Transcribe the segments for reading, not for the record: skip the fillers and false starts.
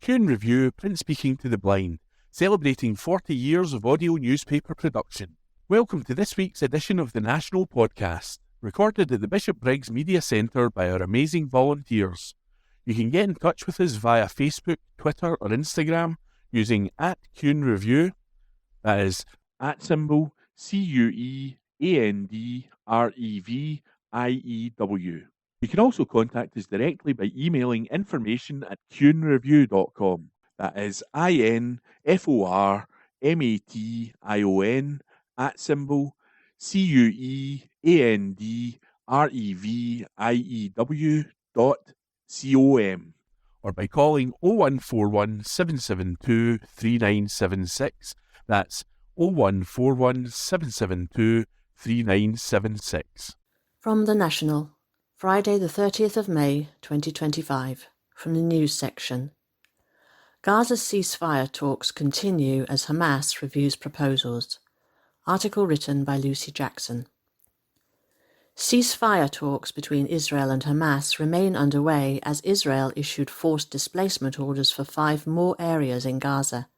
Kuhn Review, print speaking to the blind, celebrating 40 years of audio newspaper production. Welcome to this week's edition of the National Podcast, recorded at the Bishop Briggs Media Centre by our amazing volunteers. You can get in touch with us via Facebook, Twitter or Instagram using @KuhnReview, that is @CuendReview. You can also contact us directly by emailing information@kuhnreview.com. That is INFORMATION @CuendReview.com, or by calling 0141 772 3976. That's 0141 772 3976. From the National, Friday the 30th of May 2025, from the news section. Gaza's ceasefire talks continue as Hamas reviews proposals. Article written by Lucy Jackson. Ceasefire talks between Israel and Hamas remain underway as Israel issued forced displacement orders for 5 more areas in Gaza.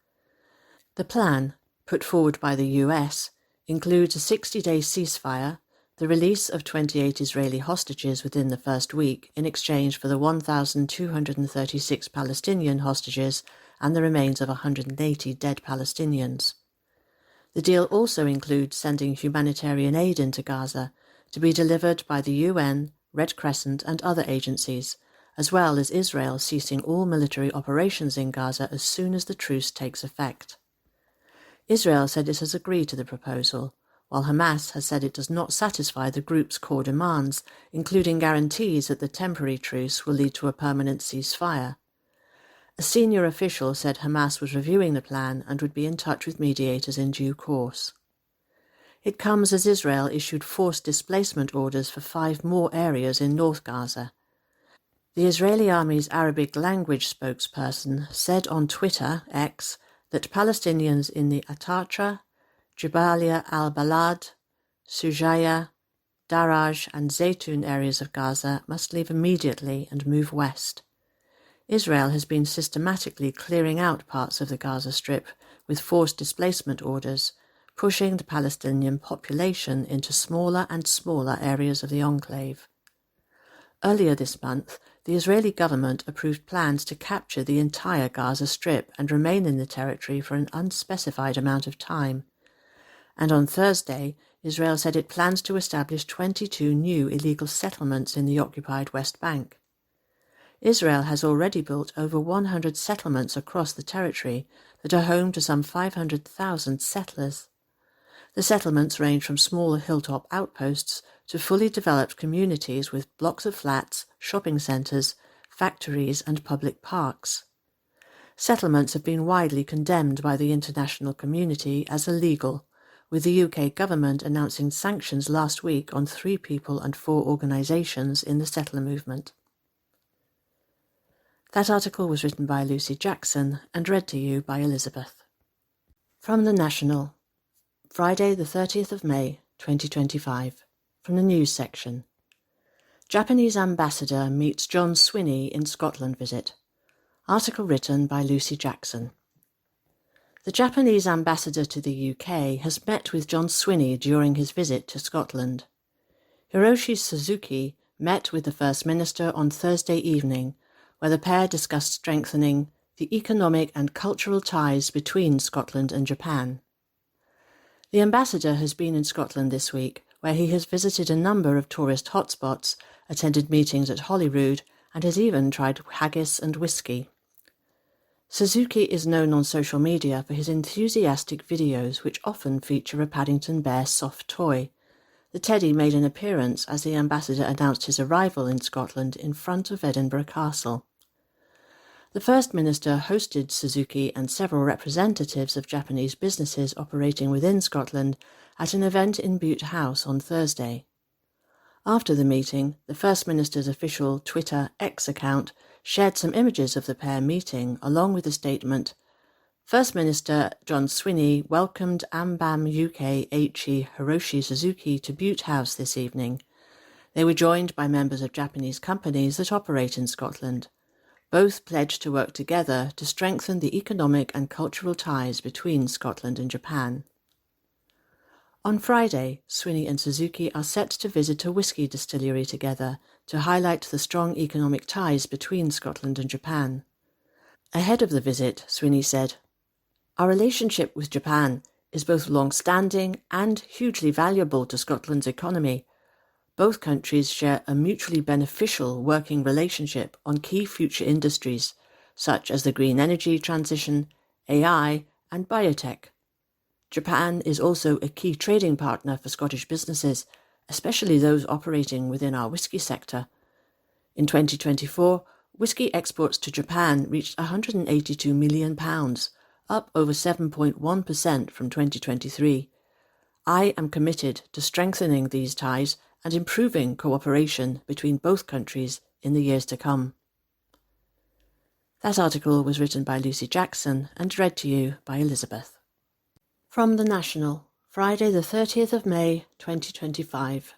The plan, put forward by the US, includes a 60-day ceasefire, the release of 28 Israeli hostages within the first week in exchange for the 1,236 Palestinian hostages and the remains of 180 dead Palestinians. The deal also includes sending humanitarian aid into Gaza to be delivered by the UN, Red Crescent and other agencies, as well as Israel ceasing all military operations in Gaza as soon as the truce takes effect. Israel said it has agreed to the proposal, while Hamas has said it does not satisfy the group's core demands, including guarantees that the temporary truce will lead to a permanent ceasefire. A senior official said Hamas was reviewing the plan and would be in touch with mediators in due course. It comes as Israel issued forced displacement orders for 5 more areas in North Gaza. The Israeli Army's Arabic language spokesperson said on Twitter, X, that Palestinians in the Atatra, Jabalia al-Balad, Sujaya, Daraj and Zaytun areas of Gaza must leave immediately and move west. Israel has been systematically clearing out parts of the Gaza Strip with forced displacement orders, pushing the Palestinian population into smaller and smaller areas of the enclave. Earlier this month, the Israeli government approved plans to capture the entire Gaza Strip and remain in the territory for an unspecified amount of time. And on Thursday, Israel said it plans to establish 22 new illegal settlements in the occupied West Bank. Israel has already built over 100 settlements across the territory that are home to some 500,000 settlers. The settlements range from smaller hilltop outposts to fully developed communities with blocks of flats, shopping centres, factories and public parks. Settlements have been widely condemned by the international community as illegal, with the UK government announcing sanctions last week on 3 people and 4 organisations in the settler movement. That article was written by Lucy Jackson and read to you by Elizabeth. From the National, Friday the 30th of May 2025, from the news section. Japanese ambassador meets John Swinney in Scotland visit. Article written by Lucy Jackson. The Japanese ambassador to the UK has met with John Swinney during his visit to Scotland. Hiroshi Suzuki met with the First Minister on Thursday evening, where the pair discussed strengthening the economic and cultural ties between Scotland and Japan. The ambassador has been in Scotland this week, where he has visited a number of tourist hotspots, attended meetings at Holyrood, and has even tried haggis and whisky. Suzuki is known on social media for his enthusiastic videos which often feature a Paddington Bear soft toy. The teddy made an appearance as the ambassador announced his arrival in Scotland in front of Edinburgh Castle. The First Minister hosted Suzuki and several representatives of Japanese businesses operating within Scotland at an event in Bute House on Thursday. After the meeting, the First Minister's official Twitter X account shared some images of the pair meeting, along with a statement. First Minister John Swinney welcomed Ambam UK HE Hiroshi Suzuki to Bute House this evening. They were joined by members of Japanese companies that operate in Scotland. Both pledged to work together to strengthen the economic and cultural ties between Scotland and Japan. On Friday, Swinney and Suzuki are set to visit a whisky distillery together to highlight the strong economic ties between Scotland and Japan. Ahead of the visit, Swinney said, "Our relationship with Japan is both long-standing and hugely valuable to Scotland's economy. Both countries share a mutually beneficial working relationship on key future industries, such as the green energy transition, AI, and biotech. Japan is also a key trading partner for Scottish businesses, especially those operating within our whisky sector. In 2024, whisky exports to Japan reached £182 million, up over 7.1% from 2023. I am committed to strengthening these ties and improving cooperation between both countries in the years to come." That article was written by Lucy Jackson and read to you by Elizabeth. From The National, Friday the 30th of May 2025,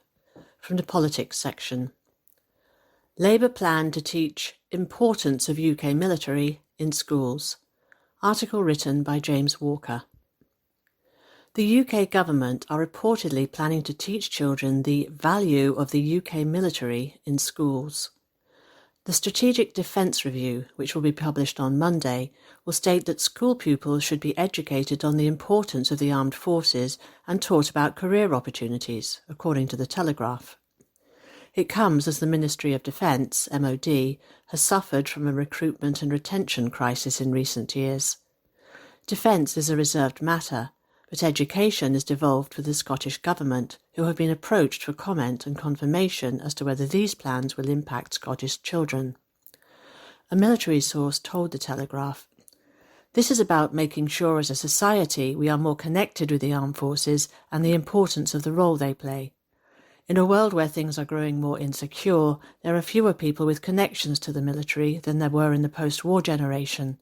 from the Politics section. Labour plan to teach importance of UK military in schools. Article written by James Walker. The UK government are reportedly planning to teach children the value of the UK military in schools. The Strategic Defence Review, which will be published on Monday, will state that school pupils should be educated on the importance of the armed forces and taught about career opportunities, according to The Telegraph. It comes as the Ministry of Defence, MOD, has suffered from a recruitment and retention crisis in recent years. Defence is a reserved matter, but education is devolved with the Scottish Government, who have been approached for comment and confirmation as to whether these plans will impact Scottish children. A military source told The Telegraph, "This is about making sure as a society we are more connected with the armed forces and the importance of the role they play. In a world where things are growing more insecure, there are fewer people with connections to the military than there were in the post-war generation,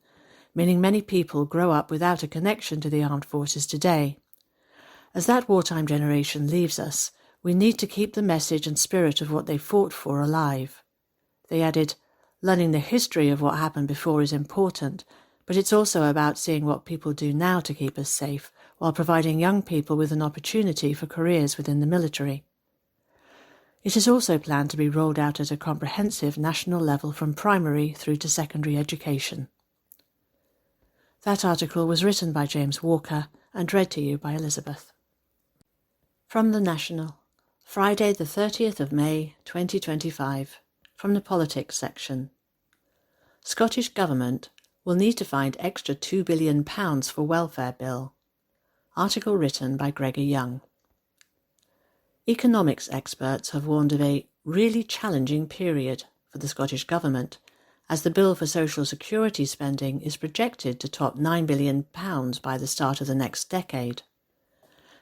meaning many people grow up without a connection to the armed forces today. As that wartime generation leaves us, we need to keep the message and spirit of what they fought for alive." They added, "Learning the history of what happened before is important, but it's also about seeing what people do now to keep us safe, while providing young people with an opportunity for careers within the military." It is also planned to be rolled out at a comprehensive national level from primary through to secondary education. That article was written by James Walker and read to you by Elizabeth. From The National, Friday the 30th of May 2025, from the Politics section. Scottish Government will need to find extra £2 billion for welfare bill. Article written by Gregor Young. Economics experts have warned of a really challenging period for the Scottish Government, as the bill for social security spending is projected to top £9 billion by the start of the next decade.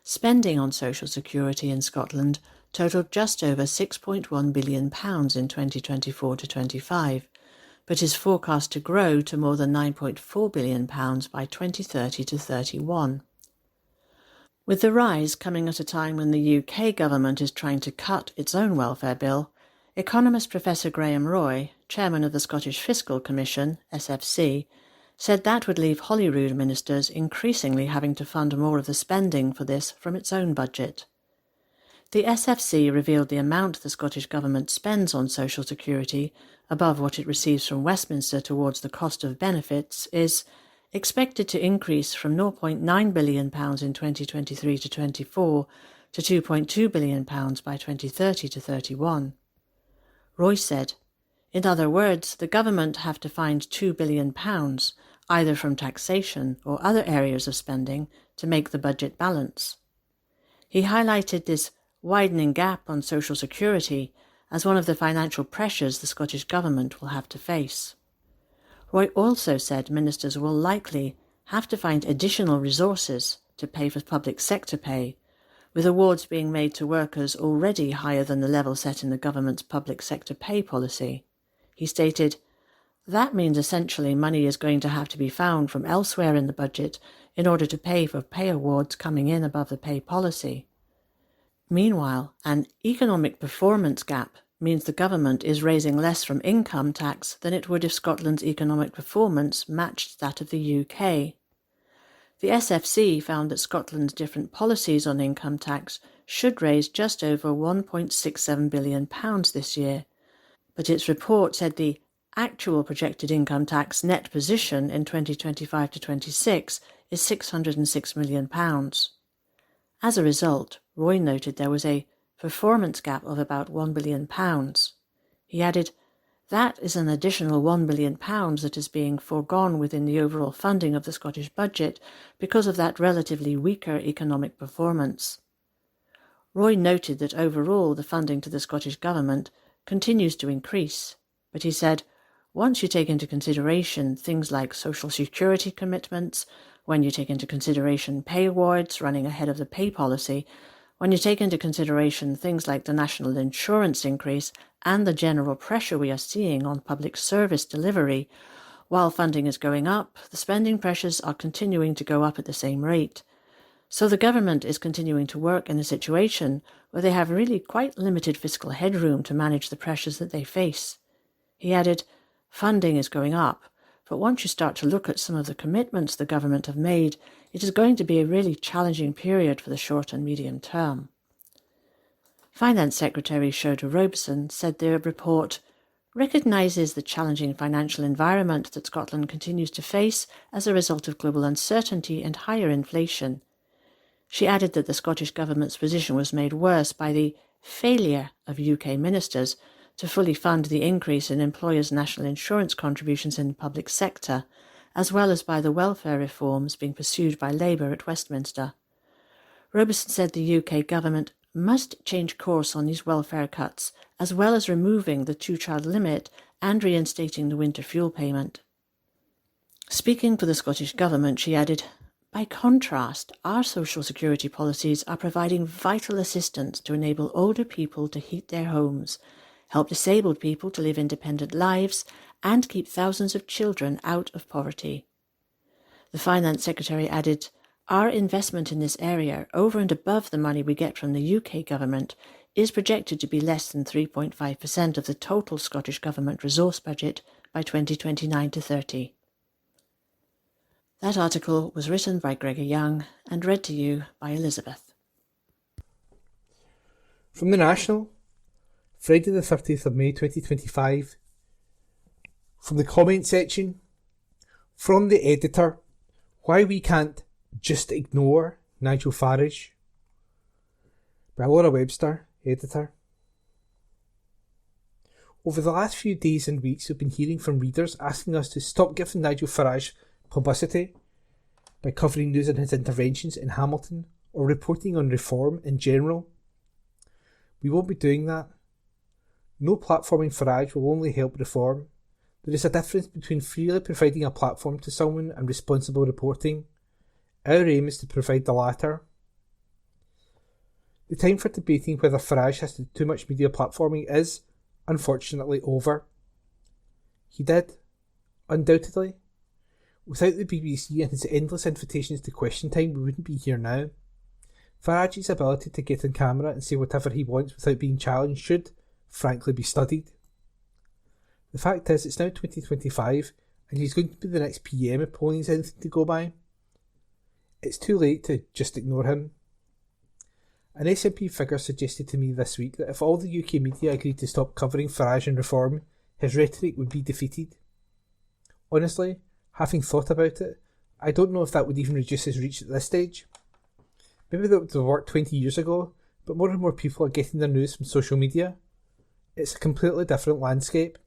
Spending on social security in Scotland totalled just over £6.1 billion in 2024 to 25, but is forecast to grow to more than £9.4 billion by 2030 to 31. With the rise coming at a time when the UK government is trying to cut its own welfare bill, economist Professor Graham Roy, chairman of the Scottish Fiscal Commission, SFC, said that would leave Holyrood ministers increasingly having to fund more of the spending for this from its own budget. The SFC revealed the amount the Scottish Government spends on social security, above what it receives from Westminster towards the cost of benefits, is expected to increase from £0.9 billion in 2023 to 24 to £2.2 billion by 2030 to 31. Roy said, "In other words, the government have to find £2 billion, either from taxation or other areas of spending, to make the budget balance." He highlighted this widening gap on social security as one of the financial pressures the Scottish Government will have to face. Roy also said ministers will likely have to find additional resources to pay for public sector pay, with awards being made to workers already higher than the level set in the government's public sector pay policy. He stated, "That means essentially money is going to have to be found from elsewhere in the budget in order to pay for pay awards coming in above the pay policy." Meanwhile, an economic performance gap means the government is raising less from income tax than it would if Scotland's economic performance matched that of the UK. The SFC found that Scotland's different policies on income tax should raise just over £1.67 billion this year, but its report said the actual projected income tax net position in 2025 to 26 is £606 million. As a result, Roy noted there was a performance gap of about £1 billion. He added, "That is an additional £1 billion that is being foregone within the overall funding of the Scottish budget because of that relatively weaker economic performance." Roy noted that overall the funding to the Scottish Government continues to increase, but he said, once you take into consideration things like social security commitments, when you take into consideration pay awards running ahead of the pay policy, when you take into consideration things like the national insurance increase and the general pressure we are seeing on public service delivery, while funding is going up, the spending pressures are continuing to go up at the same rate. So the government is continuing to work in a situation where they have really quite limited fiscal headroom to manage the pressures that they face. He added, funding is going up, but once you start to look at some of the commitments the government have made, it is going to be a really challenging period for the short and medium term. Finance Secretary Shota Robeson said their report recognises the challenging financial environment that Scotland continues to face as a result of global uncertainty and higher inflation. She added that the Scottish Government's position was made worse by the failure of UK ministers to fully fund the increase in employers' national insurance contributions in the public sector, as well as by the welfare reforms being pursued by Labour at Westminster. Robeson said the UK government must change course on these welfare cuts, as well as removing the two-child limit and reinstating the winter fuel payment. Speaking for the Scottish Government, she added, "By contrast, our social security policies are providing vital assistance to enable older people to heat their homes, help disabled people to live independent lives, and keep thousands of children out of poverty." The Finance Secretary added, "Our investment in this area, over and above the money we get from the UK government, is projected to be less than 3.5% of the total Scottish Government resource budget by 2029 to 30. That article was written by Gregor Young and read to you by Elizabeth. From the National, Friday the 30th of May 2025. From the comment section, from the editor, why we can't just ignore Nigel Farage, by Laura Webster, editor. Over the last few days and weeks, we've been hearing from readers asking us to stop giving Nigel Farage publicity by covering news on his interventions in Hamilton or reporting on reform in general. We won't be doing that. No platforming Farage will only help reform. There is a difference between freely providing a platform to someone and responsible reporting. Our aim is to provide the latter. The time for debating whether Farage has to do too much media platforming is, unfortunately, over. He did, undoubtedly. Without the BBC and his endless invitations to Question Time, we wouldn't be here now. Farage's ability to get on camera and say whatever he wants without being challenged should, frankly, be studied. The fact is, it's now 2025, and he's going to be the next PM if polling is anything to go by. It's too late to just ignore him. An SNP figure suggested to me this week that if all the UK media agreed to stop covering Farage and reform, his rhetoric would be defeated. Honestly, having thought about it, I don't know if that would even reduce his reach at this stage. Maybe that would have worked 20 years ago, but more and more people are getting their news from social media. It's a completely different landscape.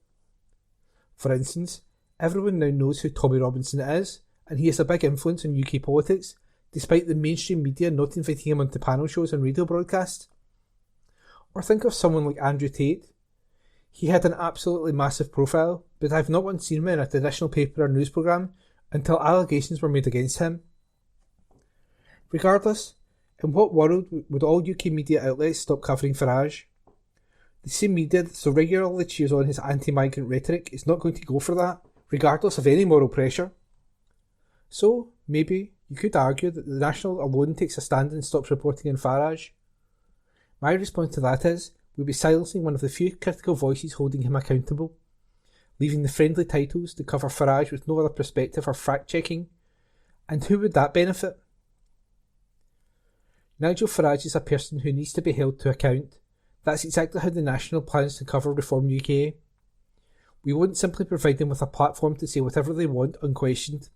For instance, everyone now knows who Tommy Robinson is, and he has a big influence on UK politics, despite the mainstream media not inviting him onto panel shows and radio broadcasts. Or think of someone like Andrew Tate. He had an absolutely massive profile, but I've not once seen him in a traditional paper or news programme until allegations were made against him. Regardless, in what world would all UK media outlets stop covering Farage? The same media that so regularly cheers on his anti-migrant rhetoric is not going to go for that, regardless of any moral pressure. So, maybe, you could argue that the National alone takes a stand and stops reporting on Farage. My response to that is, will be silencing one of the few critical voices holding him accountable, leaving the friendly titles to cover Farage with no other perspective or fact-checking. And who would that benefit? Nigel Farage is a person who needs to be held to account. That's exactly how the National plans to cover Reform UK. We won't simply provide them with a platform to say whatever they want unquestioned.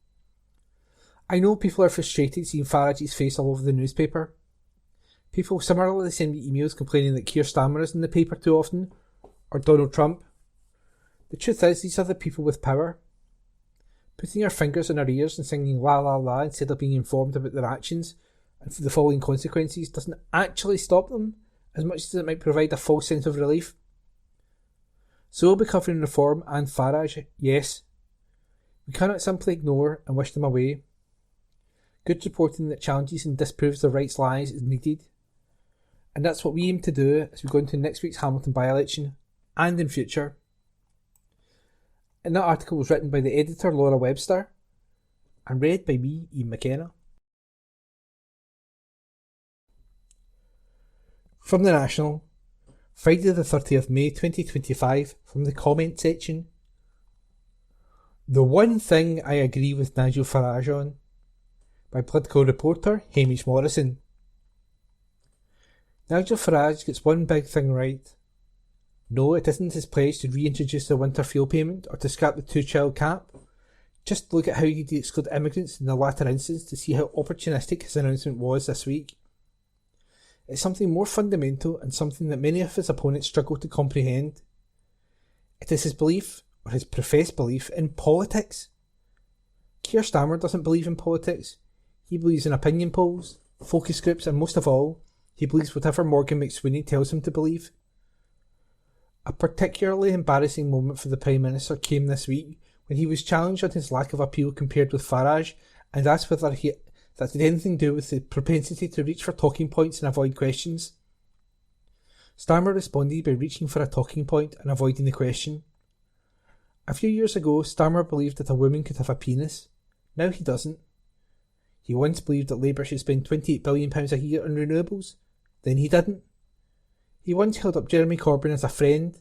I know people are frustrated seeing Farage's face all over the newspaper. People similarly send me emails complaining that Keir Starmer is in the paper too often, or Donald Trump. The truth is, these are the people with power. Putting our fingers in our ears and singing la la la instead of being informed about their actions and the following consequences doesn't actually stop them, as much as it might provide a false sense of relief. So we'll be covering Reform and Farage, yes. We cannot simply ignore and wish them away. Good reporting that challenges and disproves their rights lies is needed. And that's what we aim to do as we go into next week's Hamilton by-election, and in future. And that article was written by the editor Laura Webster, and read by me, Ian McKenna. From the National, Friday the 30th May 2025, from the comment section. The one thing I agree with Nigel Farage on, by political reporter Hamish Morrison. Nigel Farage gets one big thing right. No, it isn't his pledge to reintroduce the winter fuel payment or to scrap the two-child cap. Just look at how he did exclude immigrants in the latter instance to see how opportunistic his announcement was this week. It's something more fundamental and something that many of his opponents struggle to comprehend. It is his belief, or his professed belief, in politics. Keir Starmer doesn't believe in politics. He believes in opinion polls, focus groups, and most of all, he believes whatever Morgan McSweeney tells him to believe. A particularly embarrassing moment for the Prime Minister came this week when he was challenged on his lack of appeal compared with Farage and asked whether that had anything to do with the propensity to reach for talking points and avoid questions. Starmer responded by reaching for a talking point and avoiding the question. A few years ago, Starmer believed that a woman could have a penis. Now he doesn't. He once believed that Labour should spend £28 billion a year on renewables. Then he didn't. He once held up Jeremy Corbyn as a friend.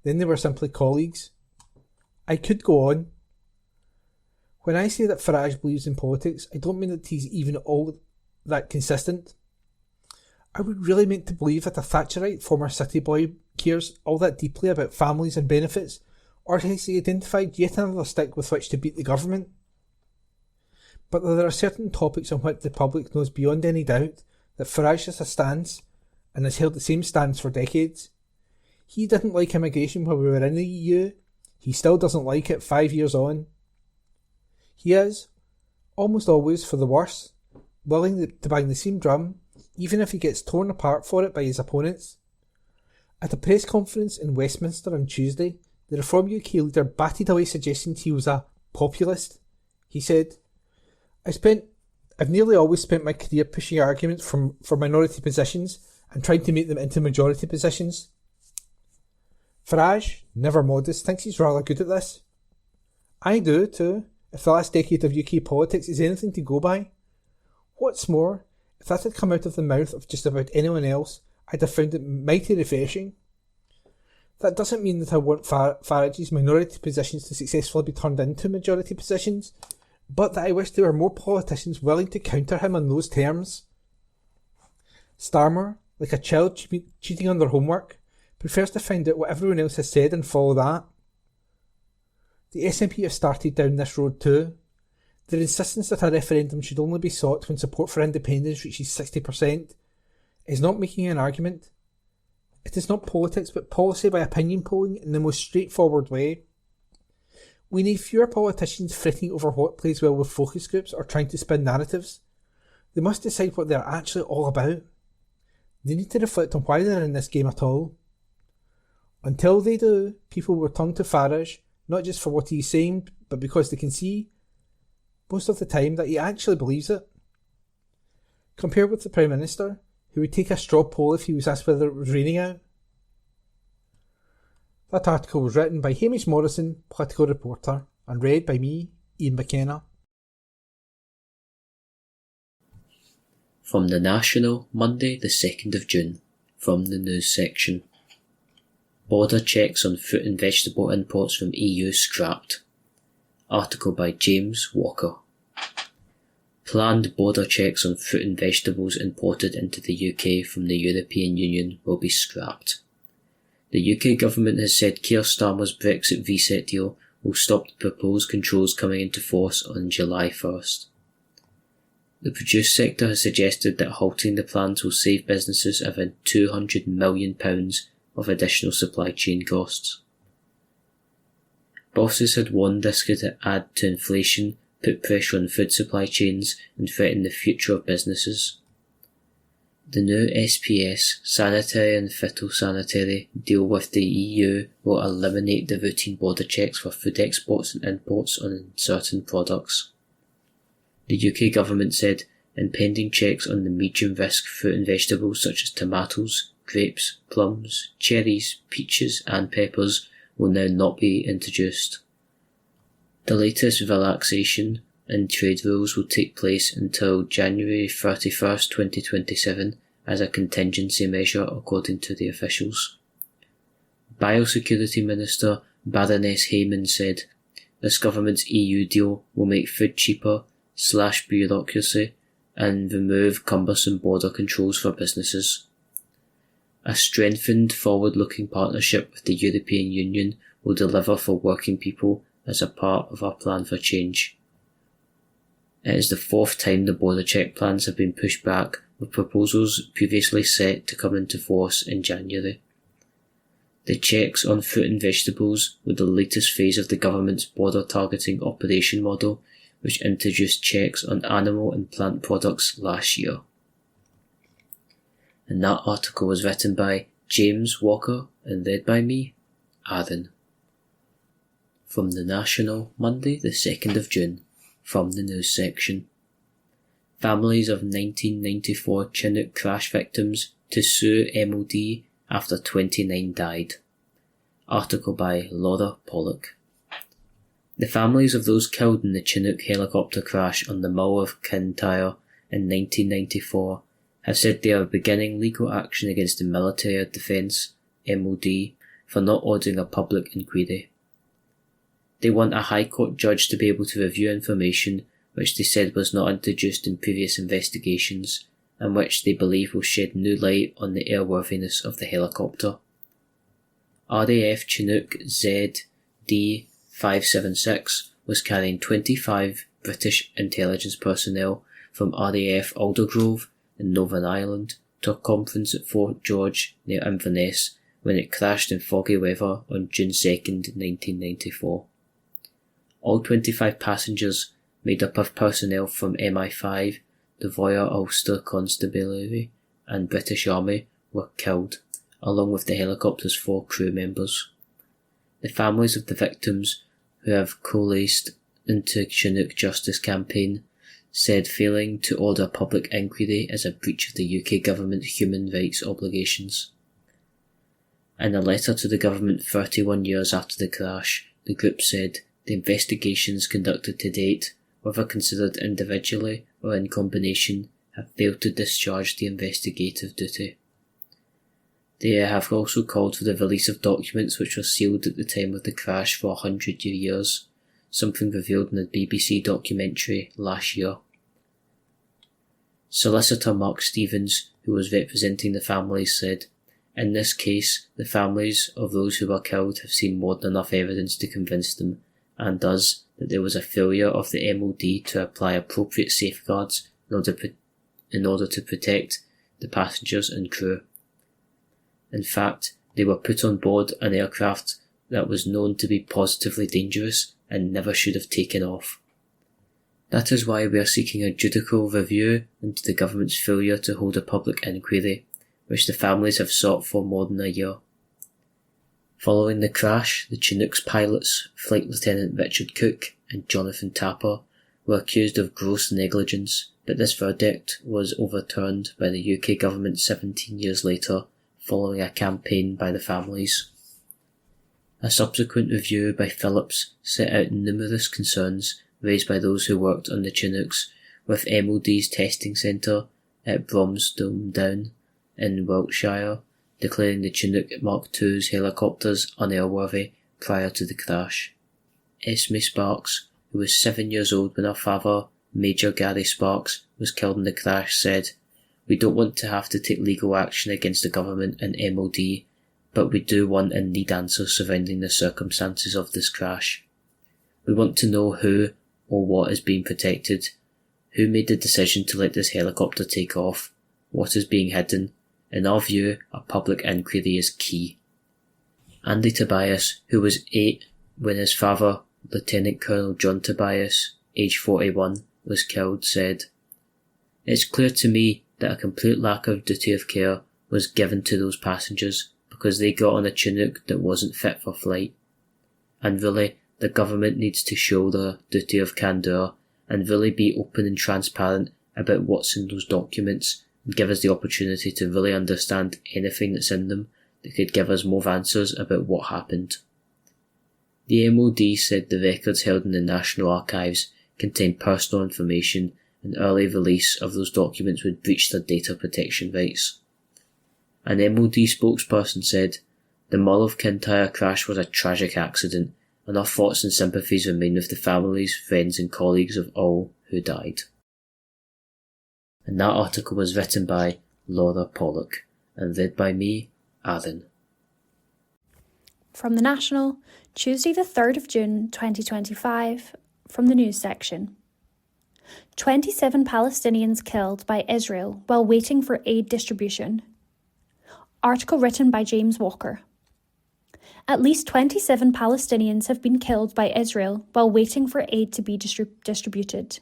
Then they were simply colleagues. I could go on. When I say that Farage believes in politics, I don't mean that he's even all that consistent. I would really meant to believe that a Thatcherite former city boy cares all that deeply about families and benefits, or has he identified yet another stick with which to beat the government? But there are certain topics on which the public knows beyond any doubt that Farage has a stance, and has held the same stance for decades. He didn't like immigration when we were in the EU. He still doesn't like it 5 years on. He is, almost always for the worse, willing to bang the same drum, even if he gets torn apart for it by his opponents. At a press conference in Westminster on Tuesday, the Reform UK leader batted away suggestions he was a populist. He said, I've nearly always spent my career pushing arguments for minority positions and trying to make them into majority positions. Farage, never modest, thinks he's rather good at this. I do too, if the last decade of UK politics is anything to go by. What's more, if that had come out of the mouth of just about anyone else, I'd have found it mighty refreshing. That doesn't mean that I want Farage's minority positions to successfully be turned into majority positions, but that I wish there were more politicians willing to counter him on those terms. Starmer, like a child cheating on their homework, prefers to find out what everyone else has said and follow that. The SNP have started down this road too. Their insistence that a referendum should only be sought when support for independence reaches 60% is not making an argument. It is not politics but policy by opinion polling in the most straightforward way. We need fewer politicians fretting over what plays well with focus groups or trying to spin narratives. They must decide what they are actually all about. They need to reflect on why they're in this game at all. Until they do, people will turn to Farage, not just for what he's saying, but because they can see, most of the time, that he actually believes it. Compare with the Prime Minister, who would take a straw poll if he was asked whether it was raining out. That article was written by Hamish Morrison, political reporter, and read by me, Ian McKenna. From the National, Monday the 2nd of June, from the news section. Border checks on fruit and vegetable imports from EU scrapped. Article by James Walker. Planned border checks on fruit and vegetables imported into the UK from the European Union will be scrapped. The UK government has said Keir Starmer's Brexit reset deal will stop the proposed controls coming into force on July 1st. The produce sector has suggested that halting the plans will save businesses around £200 million of additional supply chain costs. Bosses had warned this could add to inflation, put pressure on food supply chains, and threaten the future of businesses. The new SPS, sanitary and phytosanitary, deal with the EU will eliminate the routine border checks for food exports and imports on certain products. The UK government said impending checks on the medium-risk fruit and vegetables such as tomatoes, grapes, plums, cherries, peaches and peppers will now not be introduced. The latest relaxation in trade rules will take place until January 31st, 2027 as a contingency measure according to the officials. Biosecurity Minister Baroness Hayman said, "This government's EU deal will make food cheaper, slash bureaucracy, and remove cumbersome border controls for businesses. A strengthened, forward-looking partnership with the European Union will deliver for working people as a part of our plan for change." It is the fourth time the border check plans have been pushed back, with proposals previously set to come into force in January. The checks on fruit and vegetables were the latest phase of the government's border targeting operation model, which introduced checks on animal and plant products last year. And that article was written by James Walker and read by me, Aaron. From the National, Monday the 2nd of June, from the news section. Families of 1994 Chinook crash victims to sue MOD after 29 died. Article by Laura Pollock. The families of those killed in the Chinook helicopter crash on the Mull of Kintyre in 1994 have said they are beginning legal action against the Military Defence (MOD) for not ordering a public inquiry. They want a High Court judge to be able to review information which they said was not introduced in previous investigations, and which they believe will shed new light on the airworthiness of the helicopter. RAF Chinook ZD-576 was carrying 25 British intelligence personnel from RAF Aldergrove in Northern Ireland to a conference at Fort George near Inverness when it crashed in foggy weather on June 2nd, 1994. All 25 passengers, made up of personnel from MI5, the Royal Ulster Constabulary and British Army, were killed, along with the helicopter's 4 crew members. The families of the victims, who have coalesced into Chinook Justice Campaign, said failing to order a public inquiry is a breach of the UK government's human rights obligations. In a letter to the government 31 years after the crash, the group said the investigations conducted to date, whether considered individually or in combination, have failed to discharge the investigative duty. They have also called for the release of documents which were sealed at the time of the crash for 100 years, something revealed in a BBC documentary last year. Solicitor Mark Stevens, who was representing the families, said, "In this case, the families of those who were killed have seen more than enough evidence to convince them, and us, that there was a failure of the MOD to apply appropriate safeguards in order to protect the passengers and crew. In fact, they were put on board an aircraft that was known to be positively dangerous and never should have taken off. That is why we are seeking a judicial review into the government's failure to hold a public inquiry, which the families have sought for more than a year." Following the crash, the Chinook's pilots, Flight Lieutenant Richard Cook and Jonathan Tapper, were accused of gross negligence, but this verdict was overturned by the UK government 17 years later, following a campaign by the families. A subsequent review by Phillips set out numerous concerns raised by those who worked on the Chinooks, with MOD's testing centre at Bromsdome Down in Wiltshire declaring the Chinook Mark II's helicopters unairworthy prior to the crash. Esme Sparks, who was 7 years old when her father, Major Gary Sparks, was killed in the crash, said, "We don't want to have to take legal action against the government and MOD, but we do want and need answers surrounding the circumstances of this crash. We want to know who or what is being protected, who made the decision to let this helicopter take off, what is being hidden. In our view, a public inquiry is key." Andy Tobias, who was 8 when his father, Lieutenant Colonel John Tobias, aged 41, was killed, said, "It's clear to me that a complete lack of duty of care was given to those passengers because they got on a Chinook that wasn't fit for flight. And really, the government needs to show their duty of candour and really be open and transparent about what's in those documents and give us the opportunity to really understand anything that's in them that could give us more answers about what happened." The MOD said the records held in the National Archives contained personal information, and early release of those documents would breach their data protection rights. An MOD spokesperson said, "The Mull of Kintyre crash was a tragic accident, and our thoughts and sympathies remain with the families, friends and colleagues of all who died." And that article was written by Laura Pollock and read by me, Aaron. From the National, Tuesday the 3rd of June 2025, from the news section. 27 Palestinians killed by Israel while waiting for aid distribution. Article written by James Walker. At least 27 Palestinians have been killed by Israel while waiting for aid to be distributed.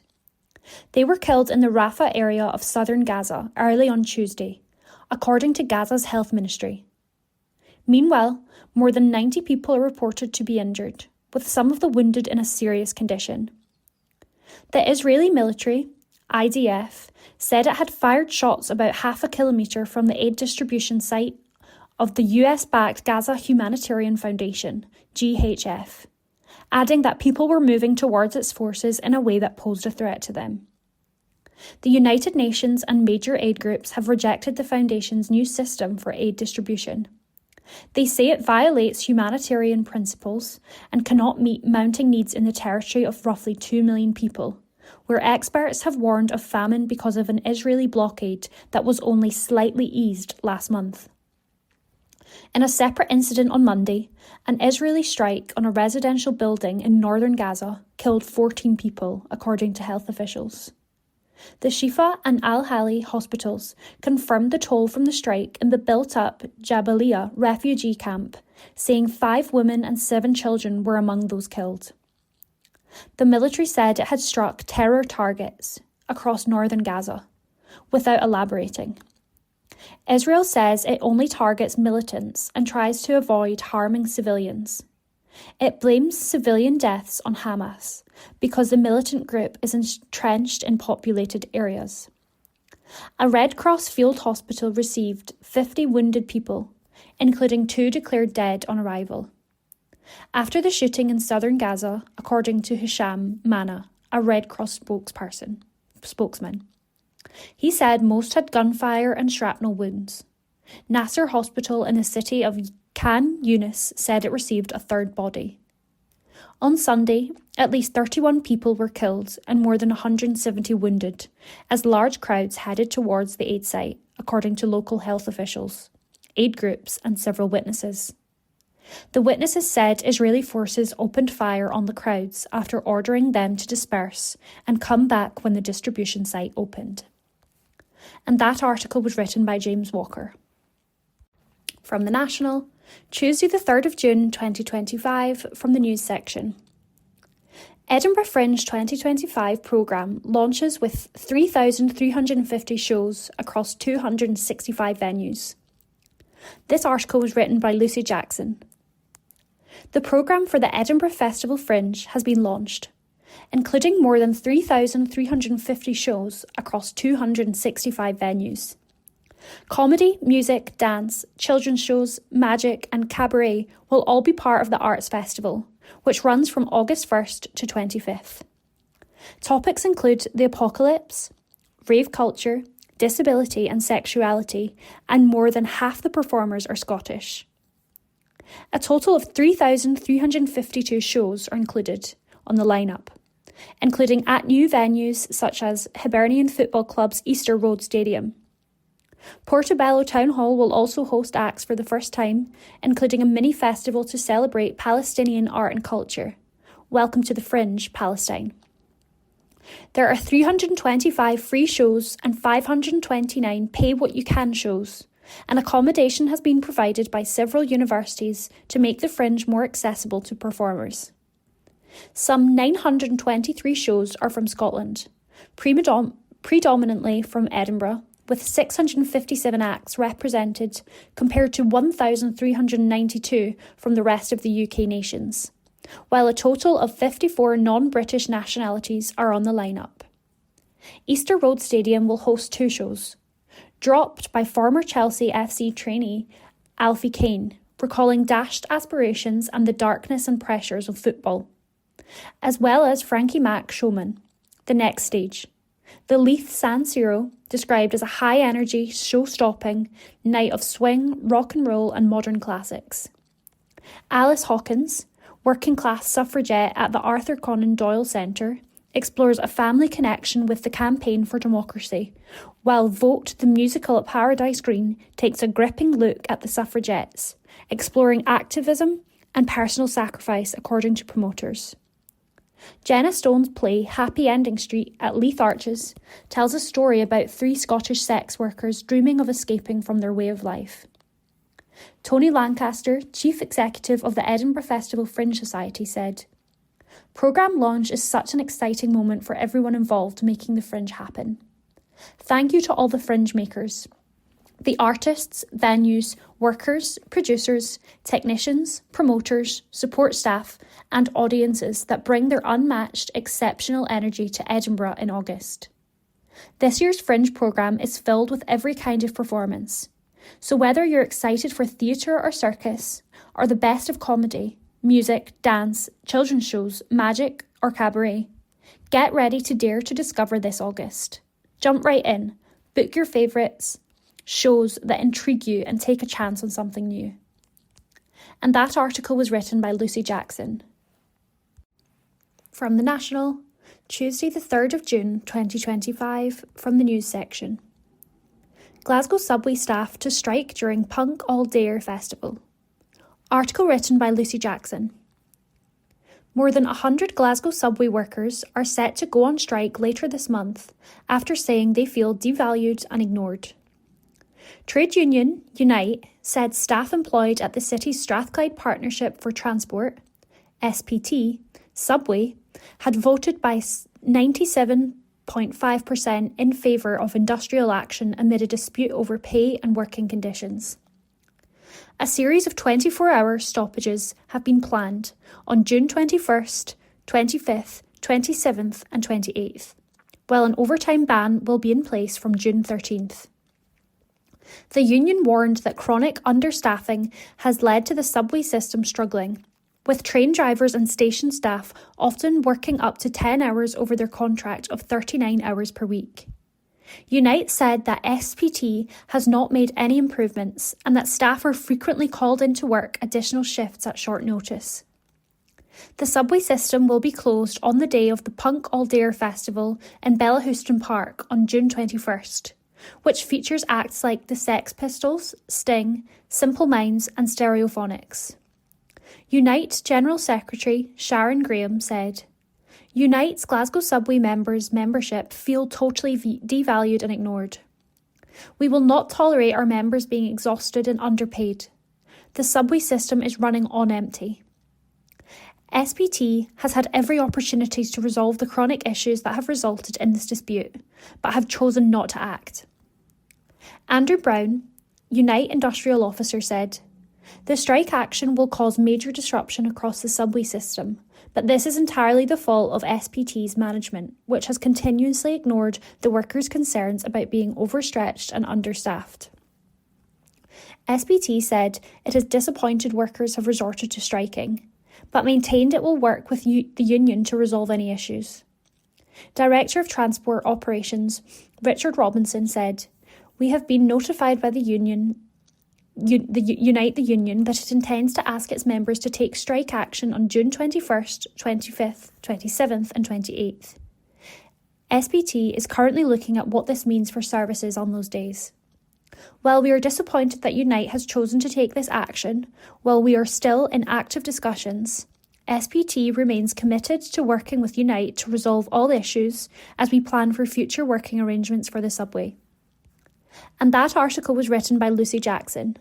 They were killed in the Rafah area of southern Gaza early on Tuesday, according to Gaza's health ministry. Meanwhile, more than 90 people are reported to be injured, with some of the wounded in a serious condition. The Israeli military, IDF, said it had fired shots about half a kilometre from the aid distribution site of the US-backed Gaza Humanitarian Foundation, GHF, adding that people were moving towards its forces in a way that posed a threat to them. The United Nations and major aid groups have rejected the Foundation's new system for aid distribution. They say it violates humanitarian principles and cannot meet mounting needs in the territory of roughly 2 million people, where experts have warned of famine because of an Israeli blockade that was only slightly eased last month. In a separate incident on Monday, an Israeli strike on a residential building in northern Gaza killed 14 people, according to health officials. The Shifa and Al-Hali hospitals confirmed the toll from the strike in the built-up Jabalia refugee camp, saying 5 women and 7 children were among those killed. The military said it had struck terror targets across northern Gaza, without elaborating. Israel says it only targets militants and tries to avoid harming civilians. It blames civilian deaths on Hamas because the militant group is entrenched in populated areas. A Red Cross field hospital received 50 wounded people, including 2 declared dead on arrival. After the shooting in southern Gaza, according to Hisham Mana, a Red Cross spokesman. He said most had gunfire and shrapnel wounds. Nasser Hospital in the city of Khan Yunis said it received a 3rd body. On Sunday, at least 31 people were killed and more than 170 wounded, as large crowds headed towards the aid site, according to local health officials, aid groups and several witnesses. The witnesses said Israeli forces opened fire on the crowds after ordering them to disperse and come back when the distribution site opened. And that article was written by James Walker. From the National, Tuesday the 3rd of June 2025, from the news section. Edinburgh Fringe 2025 programme launches with 3,350 shows across 265 venues. This article was written by Lucy Jackson. The programme for the Edinburgh Festival Fringe has been launched, including more than 3,350 shows across 265 venues. Comedy, music, dance, children's shows, magic and cabaret will all be part of the Arts Festival, which runs from August 1st to 25th. Topics include the apocalypse, rave culture, disability and sexuality, and more than half the performers are Scottish. A total of 3,352 shows are included on the lineup, including at new venues such as Hibernian Football Club's Easter Road Stadium. Portobello Town Hall will also host acts for the first time, including a mini festival to celebrate Palestinian art and culture. Welcome to the Fringe, Palestine. There are 325 free shows and 529 pay-what-you-can shows, and accommodation has been provided by several universities to make the Fringe more accessible to performers. Some 923 shows are from Scotland, predominantly from Edinburgh, with 657 acts represented compared to 1,392 from the rest of the UK nations, while a total of 54 non-British nationalities are on the lineup. Easter Road Stadium will host 2 shows, Dropped by former Chelsea FC trainee Alfie Kane, recalling dashed aspirations and the darkness and pressures of football, as well as Frankie Mac Showman, The Next Stage, the Leith San Siro, described as a high-energy, show-stopping night of swing, rock and roll and modern classics. Alice Hawkins, working-class suffragette at the Arthur Conan Doyle Centre, explores a family connection with the campaign for democracy, while Vote the musical at Paradise Green takes a gripping look at the suffragettes, exploring activism and personal sacrifice according to promoters. Jenna Stone's play Happy Ending Street at Leith Arches tells a story about 3 Scottish sex workers dreaming of escaping from their way of life. Tony Lancaster, Chief Executive of the Edinburgh Festival Fringe Society, said, "Programme launch is such an exciting moment for everyone involved making the Fringe happen. Thank you to all the Fringe makers, the artists, venues, workers, producers, technicians, promoters, support staff and audiences that bring their unmatched, exceptional energy to Edinburgh in August. This year's Fringe programme is filled with every kind of performance. So whether you're excited for theatre or circus, or the best of comedy, music, dance, children's shows, magic or cabaret, get ready to dare to discover this August. Jump right in, book your favourites, shows that intrigue you and take a chance on something new." And that article was written by Lucy Jackson. From The National, Tuesday the 3rd of June 2025, from the news section. Glasgow subway staff to strike during Punk All Dayer Festival. Article written by Lucy Jackson. More than 100 Glasgow subway workers are set to go on strike later this month after saying they feel devalued and ignored. Trade union Unite said staff employed at the city's Strathclyde Partnership for Transport, SPT, subway, had voted by 97.5% in favour of industrial action amid a dispute over pay and working conditions. A series of 24-hour stoppages have been planned on June 21st, 25th, 27th and 28th, while an overtime ban will be in place from June 13th. The union warned that chronic understaffing has led to the subway system struggling, with train drivers and station staff often working up to 10 hours over their contract of 39 hours per week. Unite said that SPT has not made any improvements and that staff are frequently called into work additional shifts at short notice. The subway system will be closed on the day of the Punk All Dayer Festival in Bellahouston Park on June 21st, which features acts like the Sex Pistols, Sting, Simple Minds and Stereophonics. Unite General Secretary Sharon Graham said, "Unite's Glasgow Subway members' membership feel totally devalued and ignored. We will not tolerate our members being exhausted and underpaid. The subway system is running on empty." SPT has had every opportunity to resolve the chronic issues that have resulted in this dispute, but have chosen not to act. Andrew Brown, Unite Industrial Officer, said, "The strike action will cause major disruption across the subway system, but this is entirely the fault of SPT's management, which has continuously ignored the workers' concerns about being overstretched and understaffed." SPT said it is disappointed workers have resorted to striking, but maintained it will work with the union to resolve any issues. Director of Transport Operations Richard Robinson said, "We have been notified by the Unite the Union that it intends to ask its members to take strike action on June 21st, 25th, 27th and 28th. SPT is currently looking at what this means for services on those days. While we are disappointed that Unite has chosen to take this action, while we are still in active discussions, SPT remains committed to working with Unite to resolve all issues as we plan for future working arrangements for the subway." And that article was written by Lucy Jackson.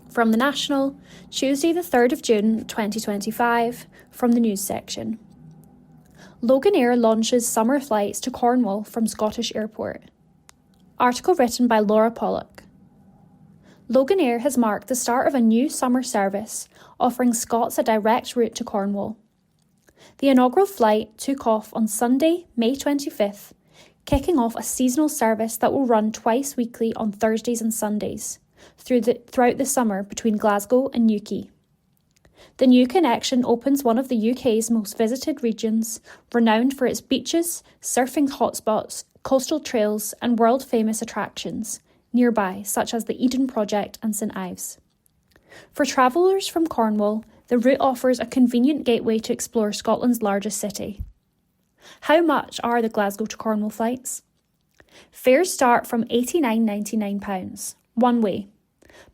From The National, Tuesday the 3rd of June 2025, from the news section. Loganair launches summer flights to Cornwall from Scottish Airport. Article written by Laura Pollock. Loganair has marked the start of a new summer service, offering Scots a direct route to Cornwall. The inaugural flight took off on Sunday, May 25th, kicking off a seasonal service that will run twice weekly on Thursdays and Sundays, throughout the summer between Glasgow and Newquay. The new connection opens one of the UK's most visited regions, renowned for its beaches, surfing hotspots, coastal trails and world-famous attractions nearby, such as the Eden Project and St Ives. For travellers from Cornwall, the route offers a convenient gateway to explore Scotland's largest city. How much are the Glasgow to Cornwall flights? Fares start from £89.99, one way.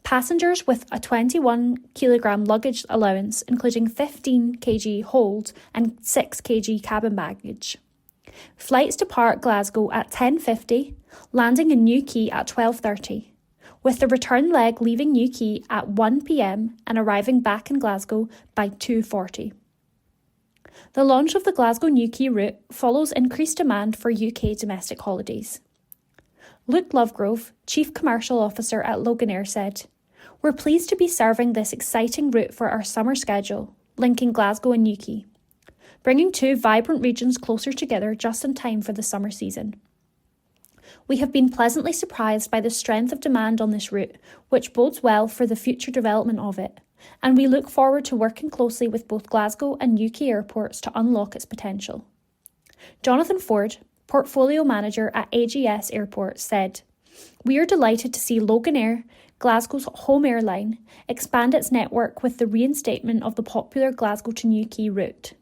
Passengers with a 21 kilogram luggage allowance, including 15 kg hold and 6 kg cabin baggage. Flights depart Glasgow at 10:50, landing in Newquay at 12:30, with the return leg leaving Newquay at 1 p.m. and arriving back in Glasgow by 2:40. The launch of the Glasgow-Newquay route follows increased demand for UK domestic holidays. Luke Lovegrove, Chief Commercial Officer at Loganair, said, "We're pleased to be serving this exciting route for our summer schedule, linking Glasgow and Newquay, bringing two vibrant regions closer together just in time for the summer season. We have been pleasantly surprised by the strength of demand on this route, which bodes well for the future development of it, and we look forward to working closely with both Glasgow and Newquay airports to unlock its potential." Jonathan Ford, Portfolio Manager at AGS Airport, said, "We are delighted to see Loganair, Glasgow's home airline, expand its network with the reinstatement of the popular Glasgow to Newquay route.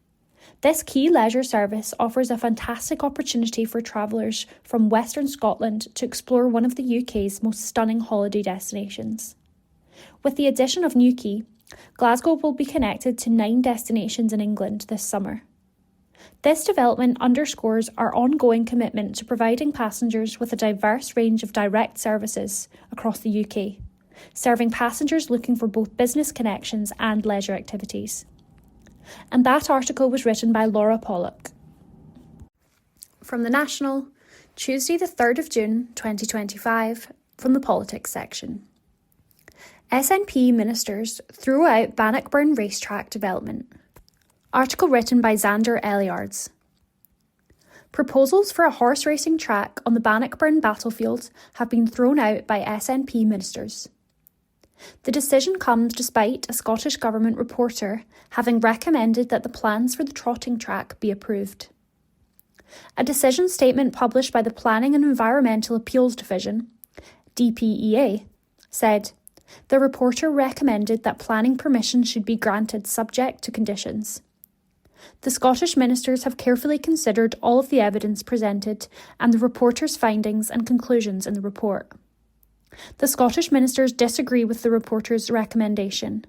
This key leisure service offers a fantastic opportunity for travellers from Western Scotland to explore one of the UK's most stunning holiday destinations. With the addition of Newquay, Glasgow will be connected to 9 destinations in England this summer. This development underscores our ongoing commitment to providing passengers with a diverse range of direct services across the UK, serving passengers looking for both business connections and leisure activities." And that article was written by Laura Pollock. From The National, Tuesday the 3rd of June 2025, from the Politics section. SNP ministers threw out Bannockburn racetrack development. Article written by Xander Eliards. Proposals for a horse racing track on the Bannockburn battlefield have been thrown out by SNP ministers. The decision comes despite a Scottish Government reporter having recommended that the plans for the trotting track be approved. A decision statement published by the Planning and Environmental Appeals Division, DPEA, said, "The reporter recommended that planning permission should be granted subject to conditions. The Scottish ministers have carefully considered all of the evidence presented and the reporter's findings and conclusions in the report. The Scottish ministers disagree with the reporter's recommendation,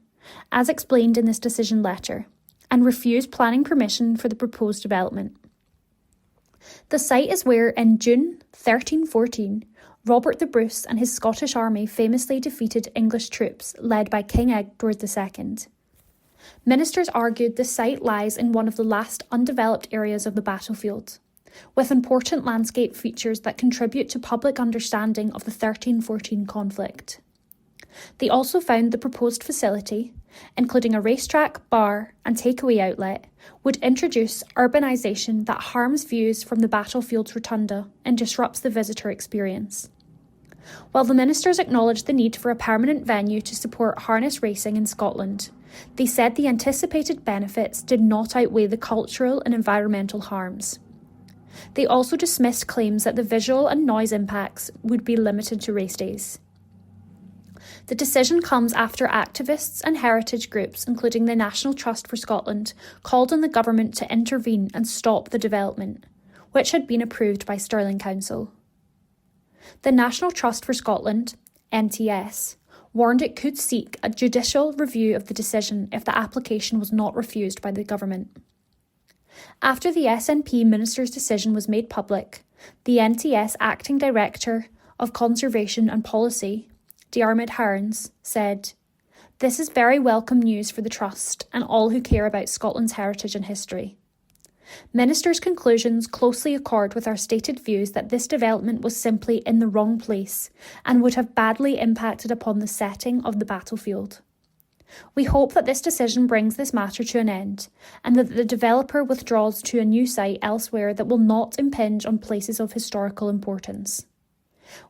as explained in this decision letter, and refuse planning permission for the proposed development. The site is where, in June 1314, Robert the Bruce and his Scottish army famously defeated English troops led by King Edward II. Ministers argued the site lies in one of the last undeveloped areas of the battlefield, with important landscape features that contribute to public understanding of the 1314 conflict. They also found the proposed facility, including a racetrack, bar and takeaway outlet, would introduce urbanisation that harms views from the battlefield's rotunda and disrupts the visitor experience. While the ministers acknowledged the need for a permanent venue to support harness racing in Scotland, They said the anticipated benefits did not outweigh the cultural and environmental harms. They also dismissed claims that the visual and noise impacts would be limited to race days. The decision comes after activists and heritage groups, including the National Trust for Scotland, called on the government to intervene and stop the development, which had been approved by Stirling Council. The National Trust for Scotland, NTS, warned it could seek a judicial review of the decision if the application was not refused by the government. After the SNP minister's decision was made public, the NTS Acting Director of Conservation and Policy, Diarmaid Hearns, said, "This is very welcome news for the Trust and all who care about Scotland's heritage and history. Minister's conclusions closely accord with our stated views that this development was simply in the wrong place and would have badly impacted upon the setting of the battlefield. We hope that this decision brings this matter to an end and that the developer withdraws to a new site elsewhere that will not impinge on places of historical importance.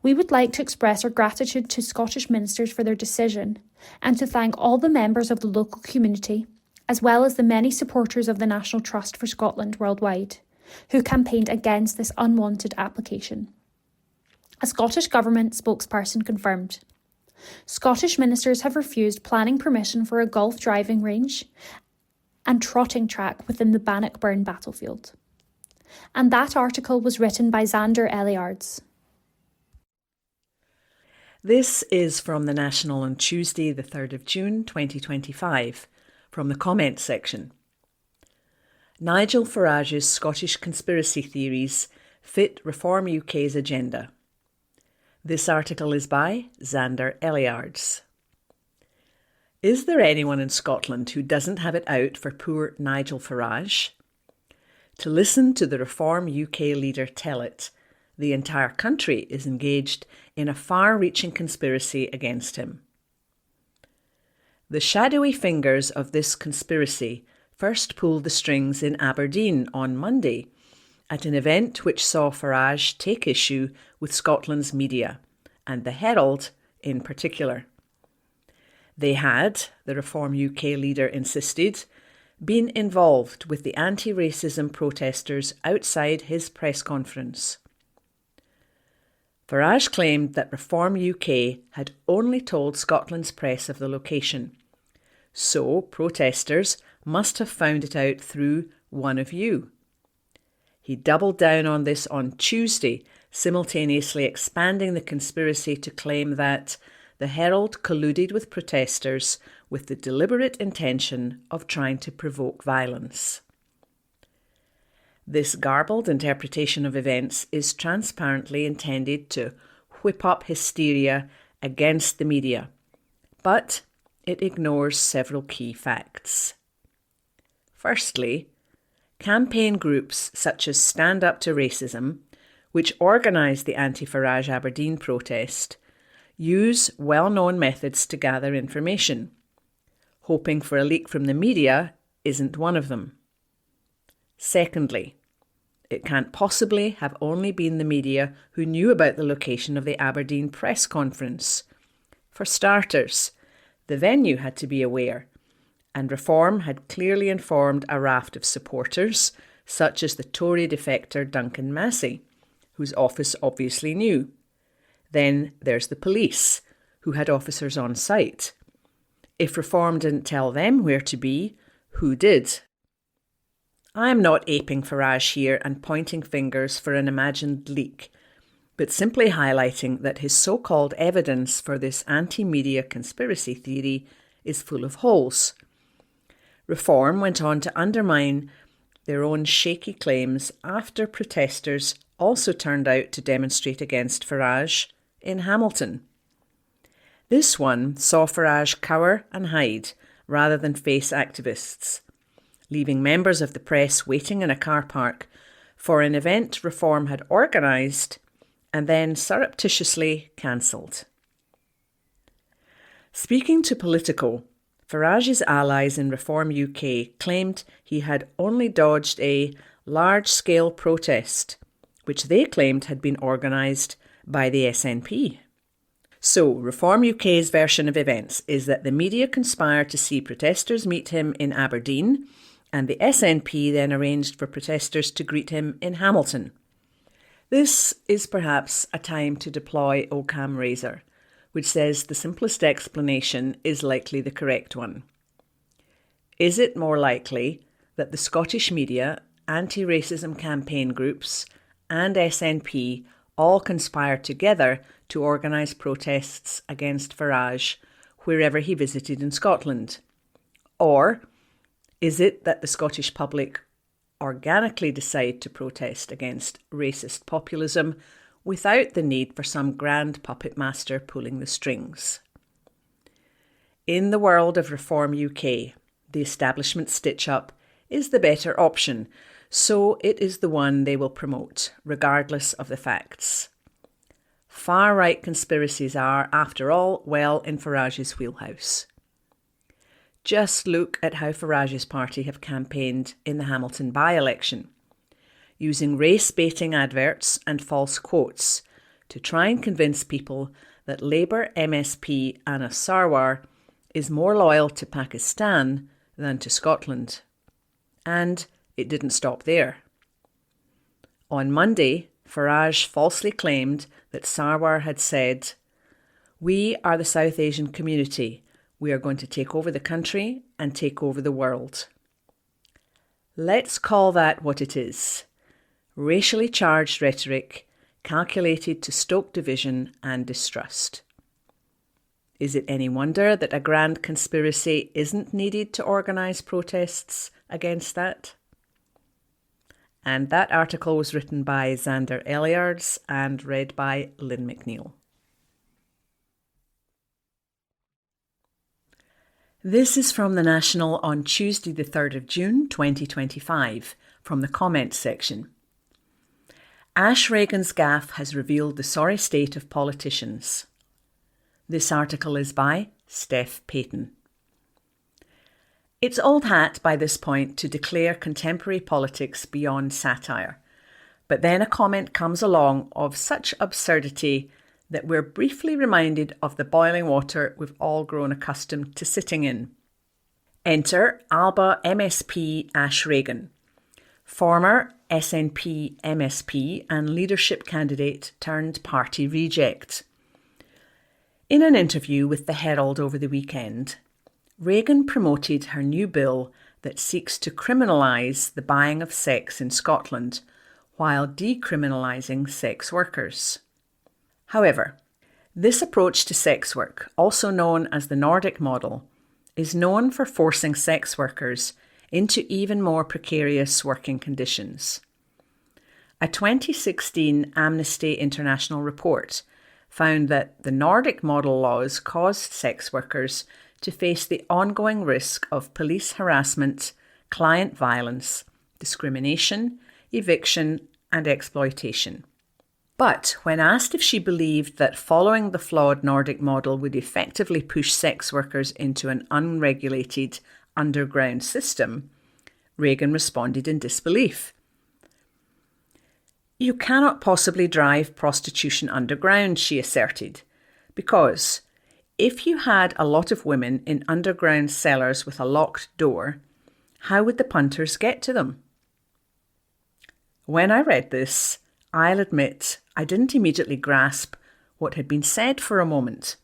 We would like to express our gratitude to Scottish ministers for their decision and to thank all the members of the local community, as well as the many supporters of the National Trust for Scotland worldwide, who campaigned against this unwanted application." A Scottish Government spokesperson confirmed. Scottish ministers have refused planning permission for a golf driving range and trotting track within the Bannockburn battlefield. And that article was written by Xander Eliards. This is from the National on Tuesday, the 3rd of June 2025, from the comments section. Nigel Farage's Scottish conspiracy theories fit Reform UK's agenda. This article is by Xander Eliards. Is there anyone in Scotland who doesn't have it out for poor Nigel Farage? To listen to the Reform UK leader tell it, the entire country is engaged in a far-reaching conspiracy against him. The shadowy fingers of this conspiracy first pulled the strings in Aberdeen on Monday, at an event which saw Farage take issue with Scotland's media, and the Herald in particular. They had, the Reform UK leader insisted, been involved with the anti-racism protesters outside his press conference. Farage claimed that Reform UK had only told Scotland's press of the location, so protesters must have found it out through one of you. He doubled down on this on Tuesday, simultaneously expanding the conspiracy to claim that the Herald colluded with protesters with the deliberate intention of trying to provoke violence. This garbled interpretation of events is transparently intended to whip up hysteria against the media, but it ignores several key facts. Firstly, campaign groups such as Stand Up to Racism, which organised the anti-Farage Aberdeen protest, use well-known methods to gather information. Hoping for a leak from the media isn't one of them. Secondly, it can't possibly have only been the media who knew about the location of the Aberdeen press conference. For starters, the venue had to be aware, and Reform had clearly informed a raft of supporters, such as the Tory defector Duncan Massey, whose office obviously knew. Then there's the police, who had officers on site. If Reform didn't tell them where to be, who did? I am not aping Farage here and pointing fingers for an imagined leak, but simply highlighting that his so-called evidence for this anti-media conspiracy theory is full of holes. Reform went on to undermine their own shaky claims after protesters also turned out to demonstrate against Farage in Hamilton. This one saw Farage cower and hide rather than face activists, leaving members of the press waiting in a car park for an event Reform had organised and then surreptitiously cancelled. Speaking to Politico, Farage's allies in Reform UK claimed he had only dodged a large-scale protest, which they claimed had been organised by the SNP. So, Reform UK's version of events is that the media conspired to see protesters meet him in Aberdeen, and the SNP then arranged for protesters to greet him in Hamilton. This is perhaps a time to deploy Occam Razor, which says the simplest explanation is likely the correct one. Is it more likely that the Scottish media, anti-racism campaign groups, and SNP all conspired together to organise protests against Farage wherever he visited in Scotland? Or is it that the Scottish public organically decide to protest against racist populism without the need for some grand puppet master pulling the strings? In the world of Reform UK, the establishment stitch-up is the better option, so it is the one they will promote, regardless of the facts. Far-right conspiracies are, after all, well in Farage's wheelhouse. Just look at how Farage's party have campaigned in the Hamilton by-election, using race-baiting adverts and false quotes to try and convince people that Labour MSP Anas Sarwar is more loyal to Pakistan than to Scotland. And it didn't stop there. On Monday, Farage falsely claimed that Sarwar had said, "We are the South Asian community. We are going to take over the country and take over the world." Let's call that what it is. Racially charged rhetoric calculated to stoke division and distrust. Is it any wonder that a grand conspiracy isn't needed to organise protests against that? And that article was written by Xander Elliards and read by Lynn McNeil. This is from The National on Tuesday the 3rd of June 2025 from the comments section. Ash Regan's gaffe has revealed the sorry state of politicians. This article is by Steph Payton. It's old hat by this point to declare contemporary politics beyond satire, but then a comment comes along of such absurdity that we're briefly reminded of the boiling water we've all grown accustomed to sitting in. Enter Alba MSP Ash Regan, former SNP MSP and leadership candidate turned party reject. In an interview with the Herald over the weekend, Regan promoted her new bill that seeks to criminalise the buying of sex in Scotland while decriminalising sex workers. However, this approach to sex work, also known as the Nordic model, is known for forcing sex workers into even more precarious working conditions. A 2016 Amnesty International report found that the Nordic model laws caused sex workers to face the ongoing risk of police harassment, client violence, discrimination, eviction, and exploitation. But when asked if she believed that following the flawed Nordic model would effectively push sex workers into an unregulated underground system, Regan responded in disbelief. "You cannot possibly drive prostitution underground," she asserted, because if you had a lot of women in underground cellars with a locked door, how would the punters get to them? When I read this, I'll admit I didn't immediately grasp what had been said for a moment.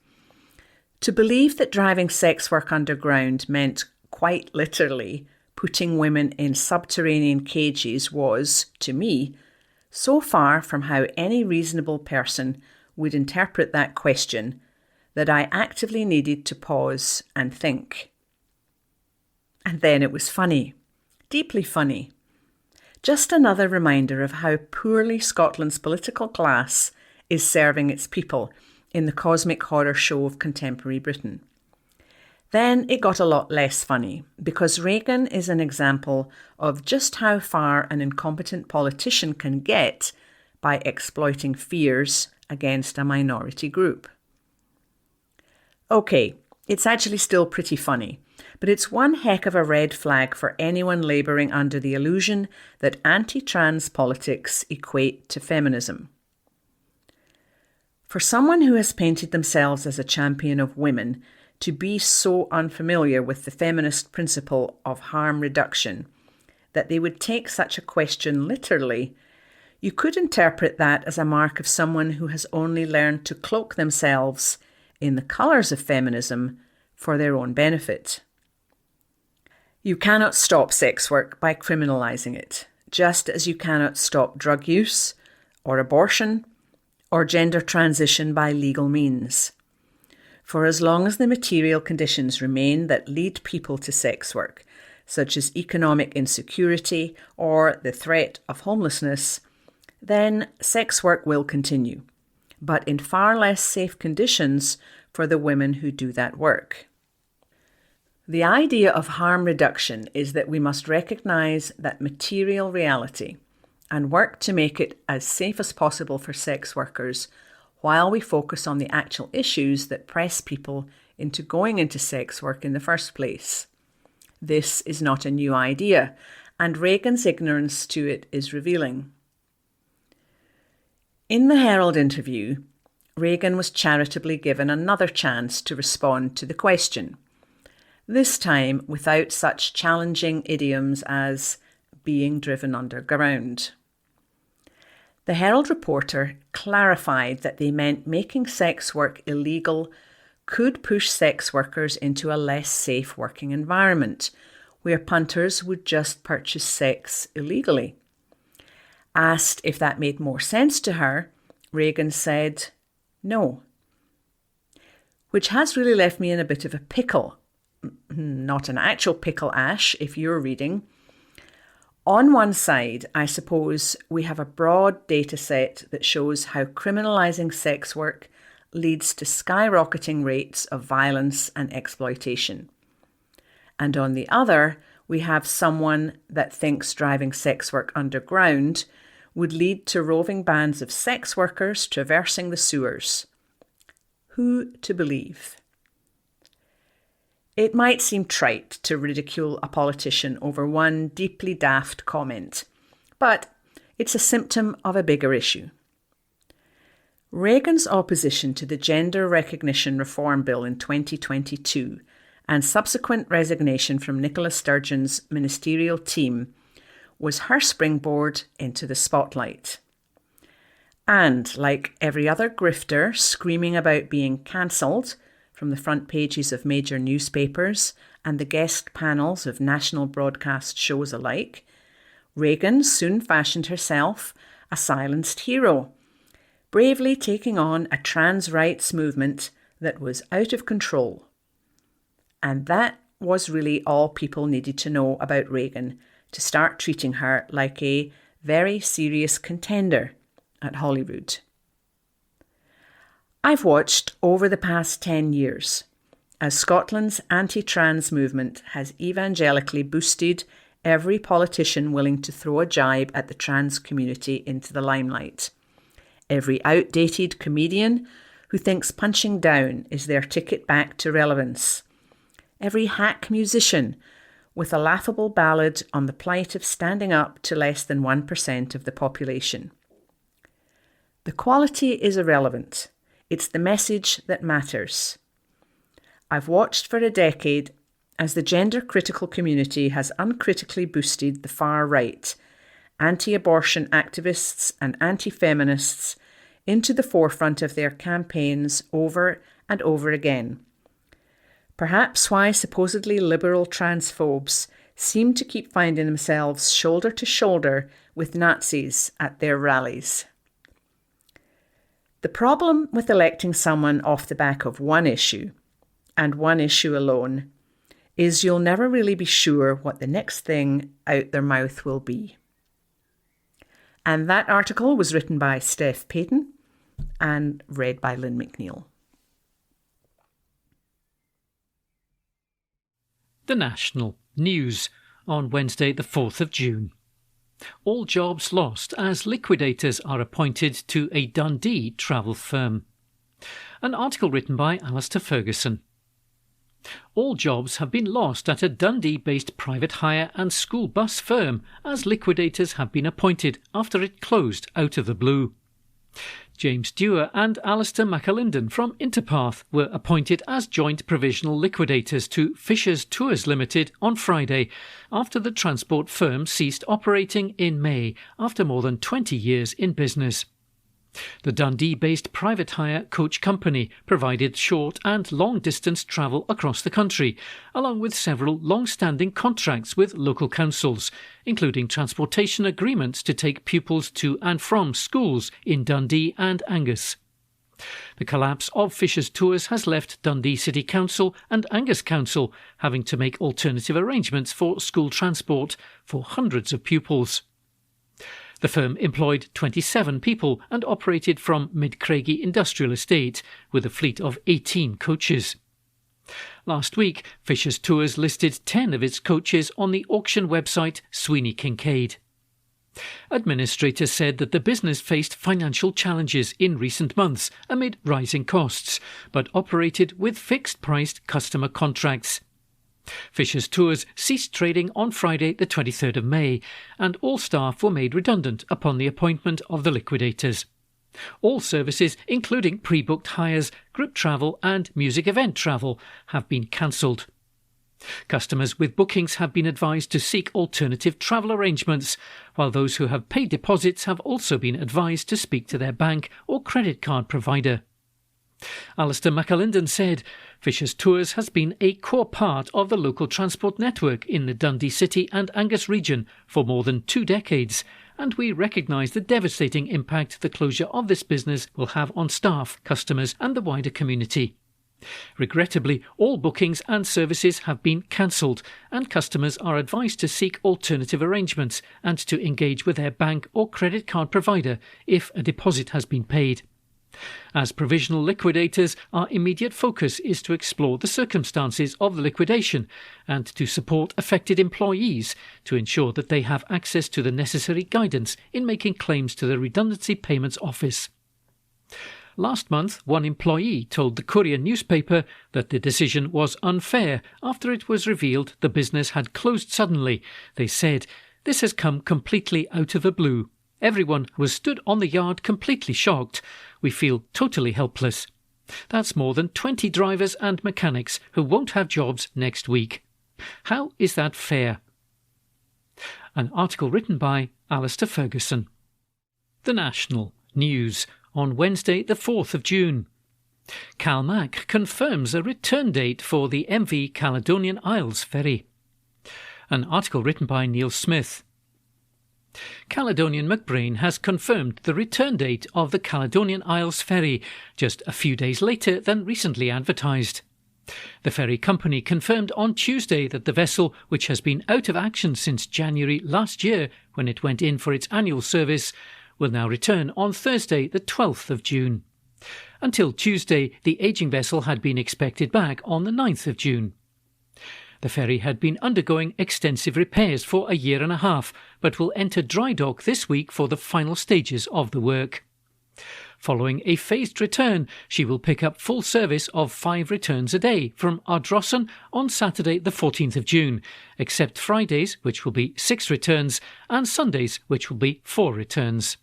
To believe that driving sex work underground meant, quite literally, putting women in subterranean cages was, to me, so far from how any reasonable person would interpret that question that I actively needed to pause and think. And then it was funny, deeply funny. Just another reminder of how poorly Scotland's political class is serving its people in the cosmic horror show of contemporary Britain. Then it got a lot less funny, because Regan is an example of just how far an incompetent politician can get by exploiting fears against a minority group. Okay, it's actually still pretty funny, but it's one heck of a red flag for anyone labouring under the illusion that anti-trans politics equate to feminism. For someone who has painted themselves as a champion of women to be so unfamiliar with the feminist principle of harm reduction that they would take such a question literally, you could interpret that as a mark of someone who has only learned to cloak themselves in the colours of feminism for their own benefit. You cannot stop sex work by criminalising it, just as you cannot stop drug use or abortion or gender transition by legal means. For as long as the material conditions remain that lead people to sex work, such as economic insecurity or the threat of homelessness, then sex work will continue, but in far less safe conditions for the women who do that work. The idea of harm reduction is that we must recognise that material reality and work to make it as safe as possible for sex workers while we focus on the actual issues that press people into going into sex work in the first place. This is not a new idea, and Reagan's ignorance to it is revealing. In the Herald interview, Reagan was charitably given another chance to respond to the question, this time without such challenging idioms as being driven underground. The Herald reporter clarified that they meant making sex work illegal could push sex workers into a less safe working environment, where punters would just purchase sex illegally. Asked if that made more sense to her, Reagan said, no. Which has really left me in a bit of a pickle. Not an actual pickle, Ash, if you're reading. On one side, I suppose we have a broad data set that shows how criminalising sex work leads to skyrocketing rates of violence and exploitation. And on the other, we have someone that thinks driving sex work underground would lead to roving bands of sex workers traversing the sewers. Who to believe? It might seem trite to ridicule a politician over one deeply daft comment, but it's a symptom of a bigger issue. Reagan's opposition to the Gender Recognition Reform Bill in 2022 and subsequent resignation from Nicola Sturgeon's ministerial team was her springboard into the spotlight. And like every other grifter screaming about being cancelled from the front pages of major newspapers and the guest panels of national broadcast shows alike, Reagan soon fashioned herself a silenced hero, bravely taking on a trans rights movement that was out of control. And that was really all people needed to know about Reagan to start treating her like a very serious contender at Holyrood. I've watched over the past 10 years as Scotland's anti-trans movement has evangelically boosted every politician willing to throw a jibe at the trans community into the limelight. Every outdated comedian who thinks punching down is their ticket back to relevance. Every hack musician with a laughable ballad on the plight of standing up to less than 1% of the population. The quality is irrelevant. It's the message that matters. I've watched for a decade as the gender-critical community has uncritically boosted the far right, anti-abortion activists and anti-feminists into the forefront of their campaigns over and over again. Perhaps why supposedly liberal transphobes seem to keep finding themselves shoulder to shoulder with Nazis at their rallies. The problem with electing someone off the back of one issue, and one issue alone, is you'll never really be sure what the next thing out their mouth will be. And that article was written by Steph Payton and read by Lynn McNeil. The National News on Wednesday the 4th of June. All jobs lost as liquidators are appointed to a Dundee travel firm. An article written by Alistair Ferguson. All jobs have been lost at a Dundee-based private hire and school bus firm as liquidators have been appointed after it closed out of the blue. James Dewar and Alistair McAlinden from Interpath were appointed as joint provisional liquidators to Fishers Tours Limited on Friday, after the transport firm ceased operating in May after more than 20 years in business. The Dundee-based private hire coach company provided short and long-distance travel across the country, along with several long-standing contracts with local councils, including transportation agreements to take pupils to and from schools in Dundee and Angus. The collapse of Fishers Tours has left Dundee City Council and Angus Council having to make alternative arrangements for school transport for hundreds of pupils. The firm employed 27 people and operated from Mid-Craigie Industrial Estate with a fleet of 18 coaches. Last week, Fishers Tours listed 10 of its coaches on the auction website Sweeney Kincaid. Administrators said that the business faced financial challenges in recent months amid rising costs, but operated with fixed-priced customer contracts. Fishers Tours ceased trading on Friday the 23rd of May, and all staff were made redundant upon the appointment of the liquidators. All services, including pre-booked hires, group travel and music event travel, have been cancelled. Customers with bookings have been advised to seek alternative travel arrangements, while those who have paid deposits have also been advised to speak to their bank or credit card provider. Alistair McAlinden said, Fishers Tours has been a core part of the local transport network in the Dundee City and Angus region for more than 2 decades, and we recognise the devastating impact the closure of this business will have on staff, customers and the wider community. Regrettably, all bookings and services have been cancelled, and customers are advised to seek alternative arrangements and to engage with their bank or credit card provider if a deposit has been paid. As provisional liquidators, our immediate focus is to explore the circumstances of the liquidation and to support affected employees to ensure that they have access to the necessary guidance in making claims to the Redundancy Payments Office. Last month, one employee told the Courier newspaper that the decision was unfair after it was revealed the business had closed suddenly. They said, "This has come completely out of the blue. Everyone was stood on the yard completely shocked. We feel totally helpless." That's more than 20 drivers and mechanics who won't have jobs next week. How is that fair? An article written by Alistair Ferguson. The National News on Wednesday the 4th of June. CalMac confirms a return date for the MV Caledonian Isles ferry. An article written by Neil Smith. Caledonian McBrain has confirmed the return date of the Caledonian Isles ferry just a few days later than recently advertised. The ferry company confirmed on Tuesday that the vessel, which has been out of action since January last year when it went in for its annual service, will now return on Thursday the 12th of June. Until Tuesday, the ageing vessel had been expected back on the 9th of June. The ferry had been undergoing extensive repairs for a year and a half, but will enter dry dock this week for the final stages of the work. Following a phased return, she will pick up full service of 5 returns a day from Ardrossan on Saturday the 14th of June, except Fridays, which will be 6 returns, and Sundays, which will be 4 returns.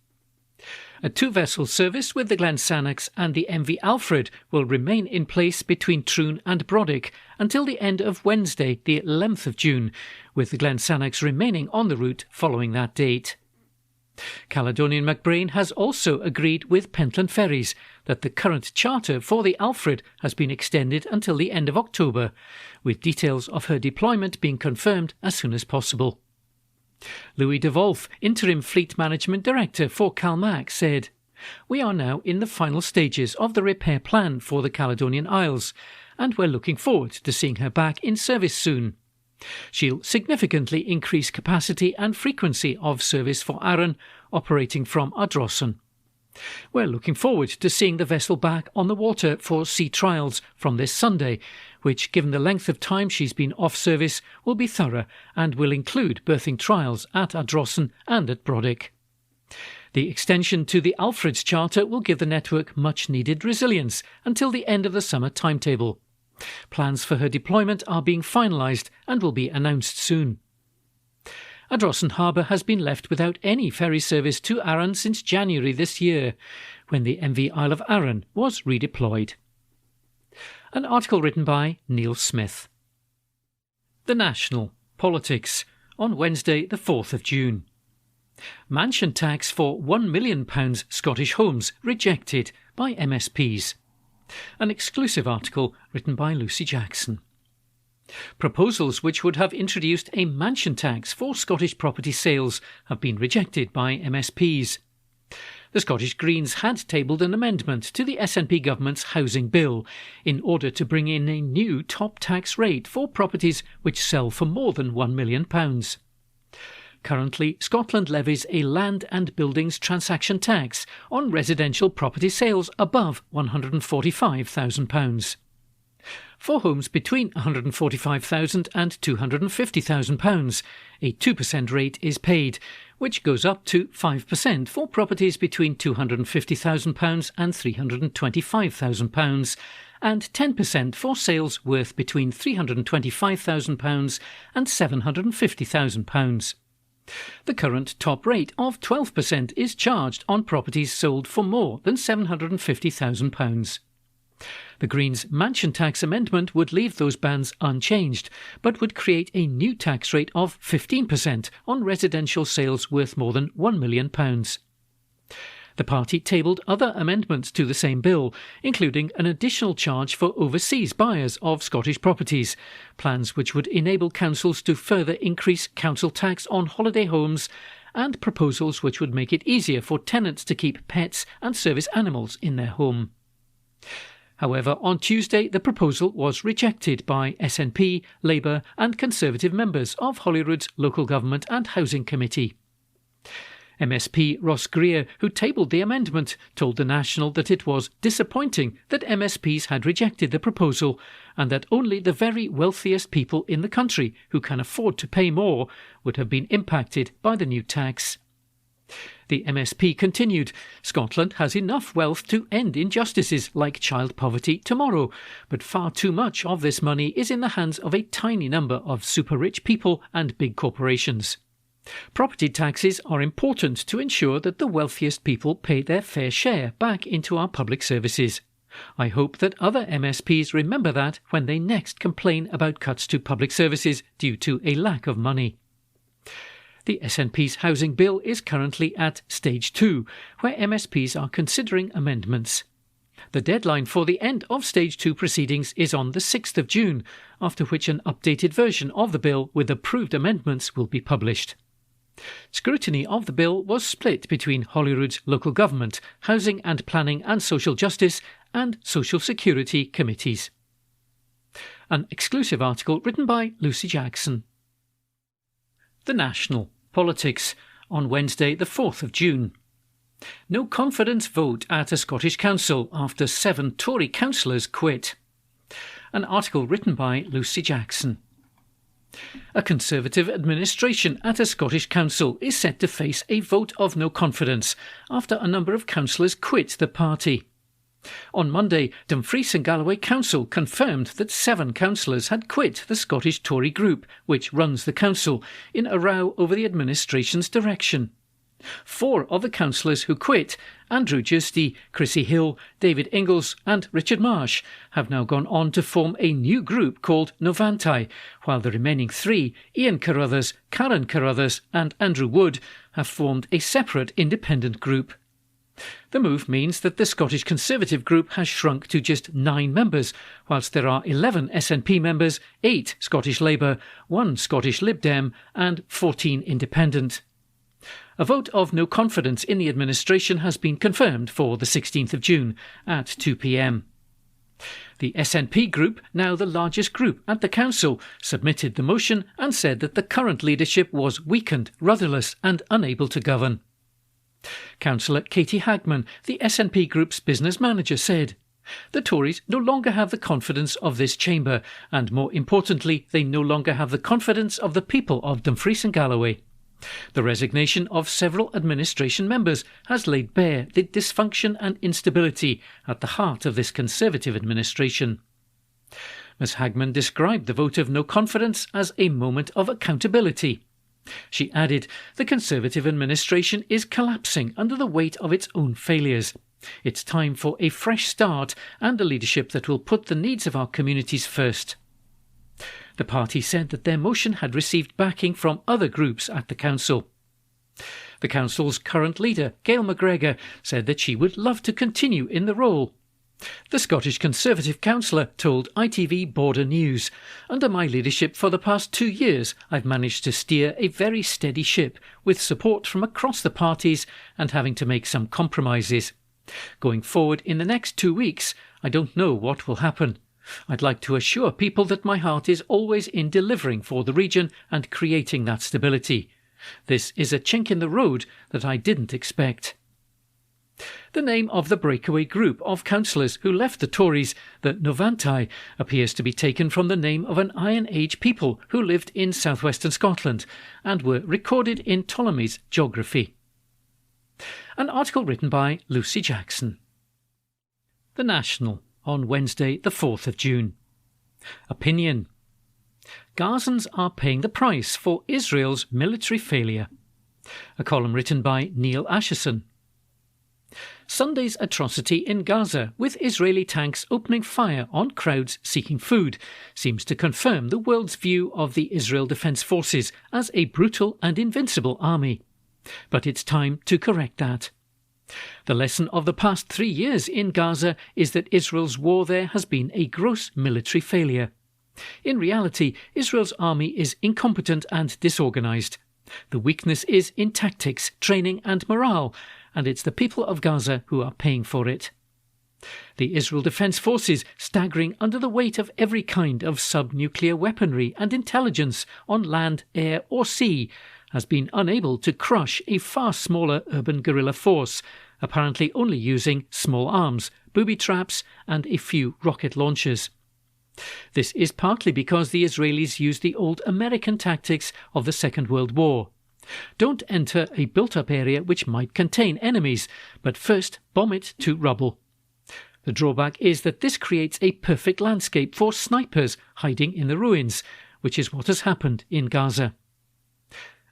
A 2-vessel service with the Glensannox and the MV Alfred will remain in place between Troon and Brodick until the end of Wednesday, the 11th of June, with the Glensannox remaining on the route following that date. Caledonian McBrain has also agreed with Pentland Ferries that the current charter for the Alfred has been extended until the end of October, with details of her deployment being confirmed as soon as possible. Louis de Wolf, Interim Fleet Management Director for CalMac, said, "We are now in the final stages of the repair plan for the Caledonian Isles, and we're looking forward to seeing her back in service soon. She'll significantly increase capacity and frequency of service for Arran, operating from Ardrossan. We're looking forward to seeing the vessel back on the water for sea trials from this Sunday, which, given the length of time she's been off service, will be thorough and will include berthing trials at Ardrossan and at Brodick. The extension to the Alfred's charter will give the network much-needed resilience until the end of the summer timetable. Plans for her deployment are being finalised and will be announced soon." Ardrossan Harbour has been left without any ferry service to Arran since January this year, when the MV Isle of Arran was redeployed. An article written by Neil Smith. The National Politics on Wednesday the 4th of June. Mansion tax for £1 million Scottish homes rejected by MSPs. An exclusive article written by Lucy Jackson. Proposals which would have introduced a mansion tax for Scottish property sales have been rejected by MSPs. The Scottish Greens had tabled an amendment to the SNP government's housing bill in order to bring in a new top tax rate for properties which sell for more than £1 million. Currently, Scotland levies a land and buildings transaction tax on residential property sales above £145,000. For homes between £145,000 and £250,000, a 2% rate is paid, which goes up to 5% for properties between £250,000 and £325,000, and 10% for sales worth between £325,000 and £750,000. The current top rate of 12% is charged on properties sold for more than £750,000. The Greens' mansion tax amendment would leave those bands unchanged, but would create a new tax rate of 15% on residential sales worth more than £1 million. The party tabled other amendments to the same bill, including an additional charge for overseas buyers of Scottish properties, plans which would enable councils to further increase council tax on holiday homes, and proposals which would make it easier for tenants to keep pets and service animals in their home. However, on Tuesday the proposal was rejected by SNP, Labour and Conservative members of Holyrood's Local Government and Housing Committee. MSP Ross Greer, who tabled the amendment, told The National that it was disappointing that MSPs had rejected the proposal and that only the very wealthiest people in the country who can afford to pay more would have been impacted by the new tax. The MSP continued, Scotland has enough wealth to end injustices like child poverty tomorrow, but far too much of this money is in the hands of a tiny number of super-rich people and big corporations. Property taxes are important to ensure that the wealthiest people pay their fair share back into our public services. I hope that other MSPs remember that when they next complain about cuts to public services due to a lack of money. The SNP's housing bill is currently at Stage 2, where MSPs are considering amendments. The deadline for the end of Stage 2 proceedings is on the 6th of June, after which an updated version of the bill with approved amendments will be published. Scrutiny of the bill was split between Holyrood's Local Government, Housing and Planning and Social Justice and Social Security committees. An exclusive article written by Lucy Jackson. The National Politics on Wednesday the 4th of June. No confidence vote at a Scottish council after 7 Tory councillors quit. An article written by Lucy Jackson. A Conservative administration at a Scottish council is set to face a vote of no confidence after a number of councillors quit the party. On Monday, Dumfries and Galloway Council confirmed that 7 councillors had quit the Scottish Tory group, which runs the council, in a row over the administration's direction. 4 of the councillors who quit, Andrew Justy, Chrissy Hill, David Ingalls and Richard Marsh, have now gone on to form a new group called Novantai, while the remaining 3, Ian Carruthers, Karen Carruthers and Andrew Wood, have formed a separate independent group. The move means that the Scottish Conservative group has shrunk to just 9 members, whilst there are 11 SNP members, 8 Scottish Labour, 1 Scottish Lib Dem and 14 independent. A vote of no confidence in the administration has been confirmed for the 16th of June at 2 p.m. The SNP group, now the largest group at the council, submitted the motion and said that the current leadership was weakened, rudderless and unable to govern. Councillor Katie Hagman, the SNP group's business manager, said, "The Tories no longer have the confidence of this chamber, and more importantly, they no longer have the confidence of the people of Dumfries and Galloway. The resignation of several administration members has laid bare the dysfunction and instability at the heart of this Conservative administration." Ms Hagman described the vote of no confidence as a moment of accountability. She added, the Conservative administration is collapsing under the weight of its own failures. It's time for a fresh start and a leadership that will put the needs of our communities first. The party said that their motion had received backing from other groups at the council. The council's current leader, Gail McGregor, said that she would love to continue in the role. The Scottish Conservative councillor told ITV Border News, under my leadership for the past 2 years, I've managed to steer a very steady ship with support from across the parties and having to make some compromises. Going forward in the next 2 weeks, I don't know what will happen. I'd like to assure people that my heart is always in delivering for the region and creating that stability. This is a chink in the road that I didn't expect. The name of the breakaway group of councillors who left the Tories, the Novantai, appears to be taken from the name of an Iron Age people who lived in southwestern Scotland and were recorded in Ptolemy's Geography. An article written by Lucy Jackson. The National, on Wednesday the 4th of June. Opinion. Gazans are paying the price for Israel's military failure. A column written by Neil Asherson. Sunday's atrocity in Gaza, with Israeli tanks opening fire on crowds seeking food, seems to confirm the world's view of the Israel Defense Forces as a brutal and invincible army. But it's time to correct that. The lesson of the past 3 years in Gaza is that Israel's war there has been a gross military failure. In reality, Israel's army is incompetent and disorganized. The weakness is in tactics, training and morale, and it's the people of Gaza who are paying for it. The Israel Defense Forces, staggering under the weight of every kind of sub-nuclear weaponry and intelligence on land, air or sea, has been unable to crush a far smaller urban guerrilla force, apparently only using small arms, booby traps and a few rocket launchers. This is partly because the Israelis used the old American tactics of the Second World War. Don't enter a built-up area which might contain enemies, but first bomb it to rubble. The drawback is that this creates a perfect landscape for snipers hiding in the ruins, which is what has happened in Gaza.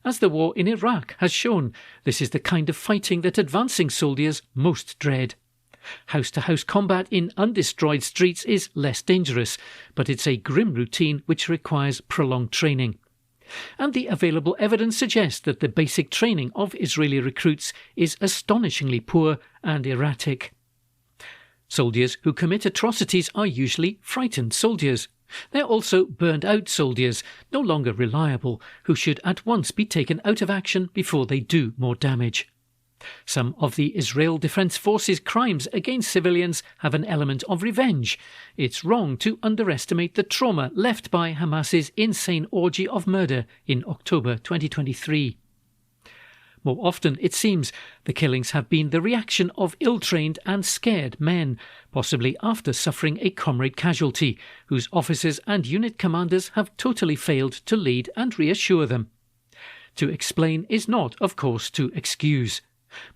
As the war in Iraq has shown, this is the kind of fighting that advancing soldiers most dread. House-to-house combat in undestroyed streets is less dangerous, but it's a grim routine which requires prolonged training. And the available evidence suggests that the basic training of Israeli recruits is astonishingly poor and erratic. Soldiers who commit atrocities are usually frightened soldiers. They're also burned-out soldiers, no longer reliable, who should at once be taken out of action before they do more damage. Some of the Israel Defense Forces' crimes against civilians have an element of revenge. It's wrong to underestimate the trauma left by Hamas's insane orgy of murder in October 2023. More often, it seems, the killings have been the reaction of ill-trained and scared men, possibly after suffering a comrade casualty, whose officers and unit commanders have totally failed to lead and reassure them. To explain is not, of course, to excuse.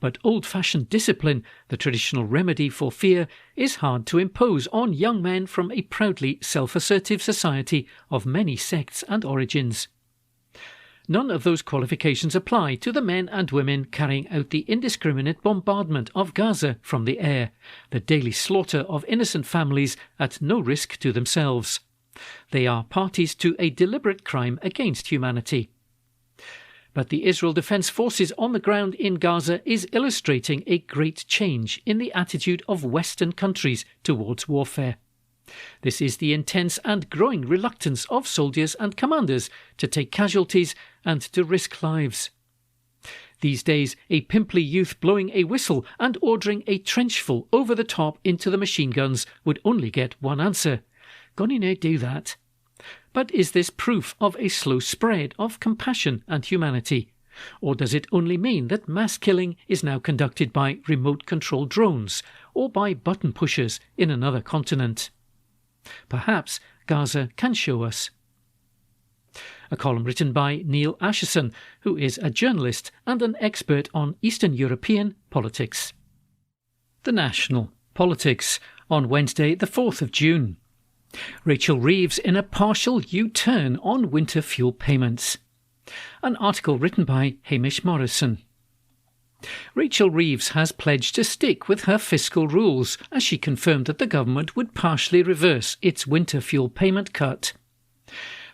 But old-fashioned discipline, the traditional remedy for fear, is hard to impose on young men from a proudly self-assertive society of many sects and origins. None of those qualifications apply to the men and women carrying out the indiscriminate bombardment of Gaza from the air, the daily slaughter of innocent families at no risk to themselves. They are parties to a deliberate crime against humanity. But the Israel Defense Forces on the ground in Gaza is illustrating a great change in the attitude of Western countries towards warfare. This is the intense and growing reluctance of soldiers and commanders to take casualties and to risk lives. These days, a pimply youth blowing a whistle and ordering a trenchful over the top into the machine guns would only get one answer. Gonna no do that. But is this proof of a slow spread of compassion and humanity? Or does it only mean that mass killing is now conducted by remote-controlled drones or by button pushers in another continent? Perhaps Gaza can show us. A column written by Neil Asherson, who is a journalist and an expert on Eastern European politics. The National, Politics, on Wednesday the 4th of June. Rachel Reeves in a partial U-turn on winter fuel payments. An article written by Hamish Morrison. Rachel Reeves has pledged to stick with her fiscal rules as she confirmed that the government would partially reverse its winter fuel payment cut.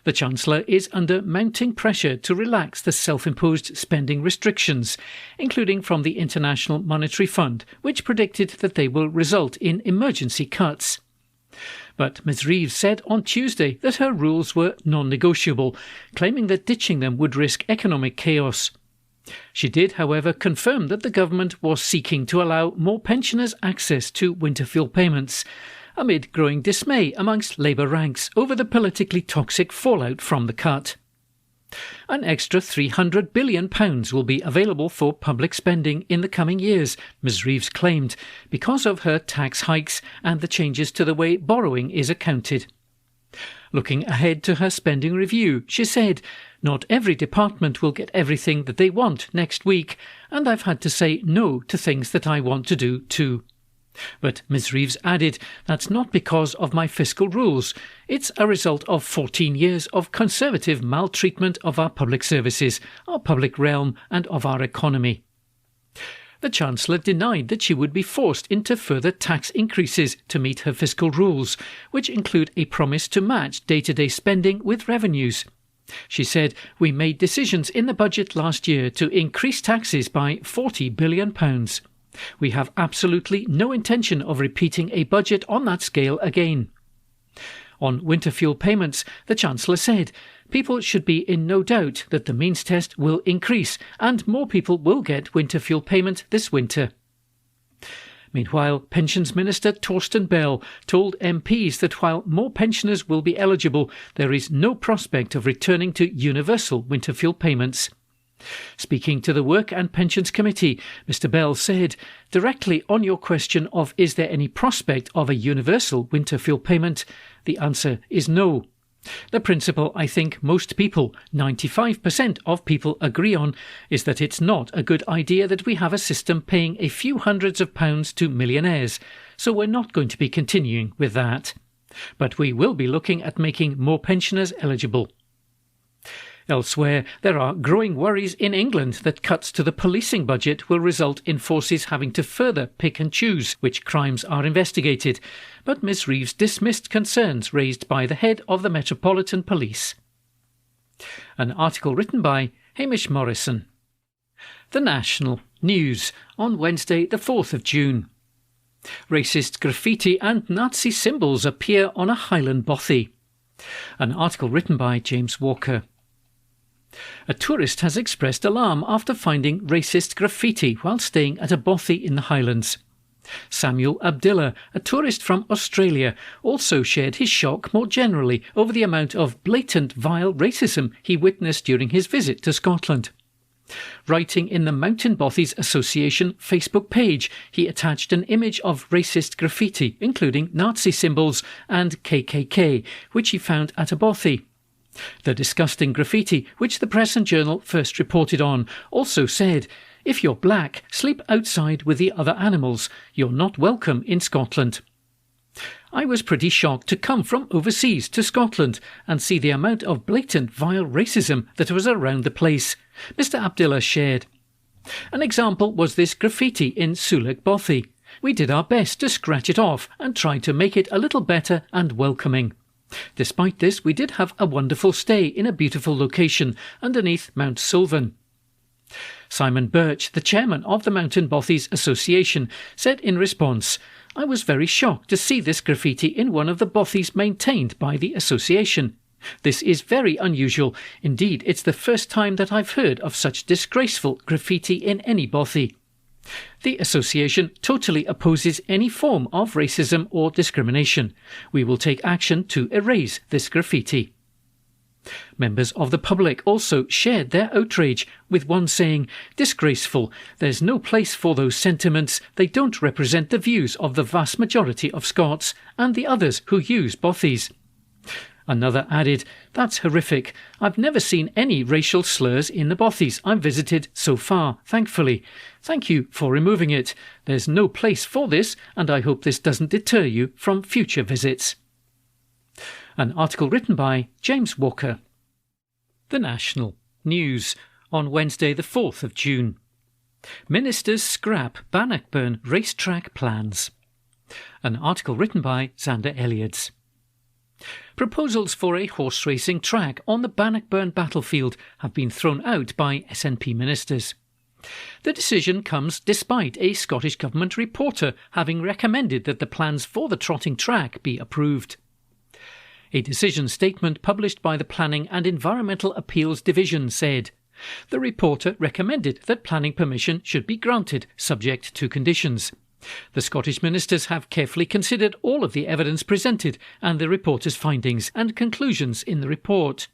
The Chancellor is under mounting pressure to relax the self-imposed spending restrictions, including from the International Monetary Fund, which predicted that they will result in emergency cuts. But Ms Reeves said on Tuesday that her rules were non-negotiable, claiming that ditching them would risk economic chaos. She did, however, confirm that the government was seeking to allow more pensioners access to winter fuel payments, amid growing dismay amongst Labour ranks over the politically toxic fallout from the cut. An extra £300 billion will be available for public spending in the coming years, Ms Reeves claimed, because of her tax hikes and the changes to the way borrowing is accounted. Looking ahead to her spending review, she said, "Not every department will get everything that they want next week, and I've had to say no to things that I want to do too." But Ms Reeves added, "That's not because of my fiscal rules. It's a result of 14 years of conservative maltreatment of our public services, our public realm and of our economy." The Chancellor denied that she would be forced into further tax increases to meet her fiscal rules, which include a promise to match day-to-day spending with revenues. She said, "We made decisions in the budget last year to increase taxes by £40 billion. We have absolutely no intention of repeating a budget on that scale again." On winter fuel payments, the Chancellor said, "People should be in no doubt that the means test will increase and more people will get winter fuel payment this winter." Meanwhile, Pensions Minister Torsten Bell told MPs that while more pensioners will be eligible, there is no prospect of returning to universal winter fuel payments. Speaking to the Work and Pensions Committee, Mr Bell said, "Directly on your question of is there any prospect of a universal winter fuel payment, the answer is no. The principle I think most people, 95% of people, agree on is that it's not a good idea that we have a system paying a few hundreds of pounds to millionaires, so we're not going to be continuing with that. But we will be looking at making more pensioners eligible." Elsewhere, there are growing worries in England that cuts to the policing budget will result in forces having to further pick and choose which crimes are investigated, but Ms Reeves dismissed concerns raised by the head of the Metropolitan Police. An article written by Hamish Morrison. The National News on Wednesday the 4th of June. Racist graffiti and Nazi symbols appear on a Highland bothy. An article written by James Walker. A tourist has expressed alarm after finding racist graffiti while staying at a bothy in the Highlands. Samuel Abdillah, a tourist from Australia, also shared his shock more generally over the amount of blatant vile racism he witnessed during his visit to Scotland. Writing in the Mountain Bothies Association Facebook page, he attached an image of racist graffiti, including Nazi symbols and KKK, which he found at a bothy. The disgusting graffiti, which the Press and Journal first reported on, also said, "If you're black, sleep outside with the other animals. You're not welcome in Scotland." I was pretty shocked to come from overseas to Scotland and see the amount of blatant vile racism that was around the place, Mr Abdillah shared. An example was this graffiti in Sulek Bothy. We did our best to scratch it off and try to make it a little better and welcoming. Despite this, we did have a wonderful stay in a beautiful location underneath Mount Sullivan. Simon Birch, the chairman of the Mountain Bothies Association, said in response, "I was very shocked to see this graffiti in one of the bothies maintained by the association. This is very unusual. Indeed, it's the first time that I've heard of such disgraceful graffiti in any bothy. The association totally opposes any form of racism or discrimination. We will take action to erase this graffiti." Members of the public also shared their outrage, with one saying, "Disgraceful. There's no place for those sentiments. They don't represent the views of the vast majority of Scots and the others who use bothies." Another added, "That's horrific. I've never seen any racial slurs in the bothies I've visited so far, thankfully. Thank you for removing it. There's no place for this, and I hope this doesn't deter you from future visits." An article written by James Walker. The National News on Wednesday the 4th of June. Ministers scrap Bannockburn racetrack plans. An article written by Xander Elliots. Proposals for a horse racing track on the Bannockburn battlefield have been thrown out by SNP ministers. The decision comes despite a Scottish Government reporter having recommended that the plans for the trotting track be approved. A decision statement published by the Planning and Environmental Appeals Division said, the reporter recommended that planning permission should be granted, subject to conditions. The Scottish ministers have carefully considered all of the evidence presented and the reporter's findings and conclusions in the report.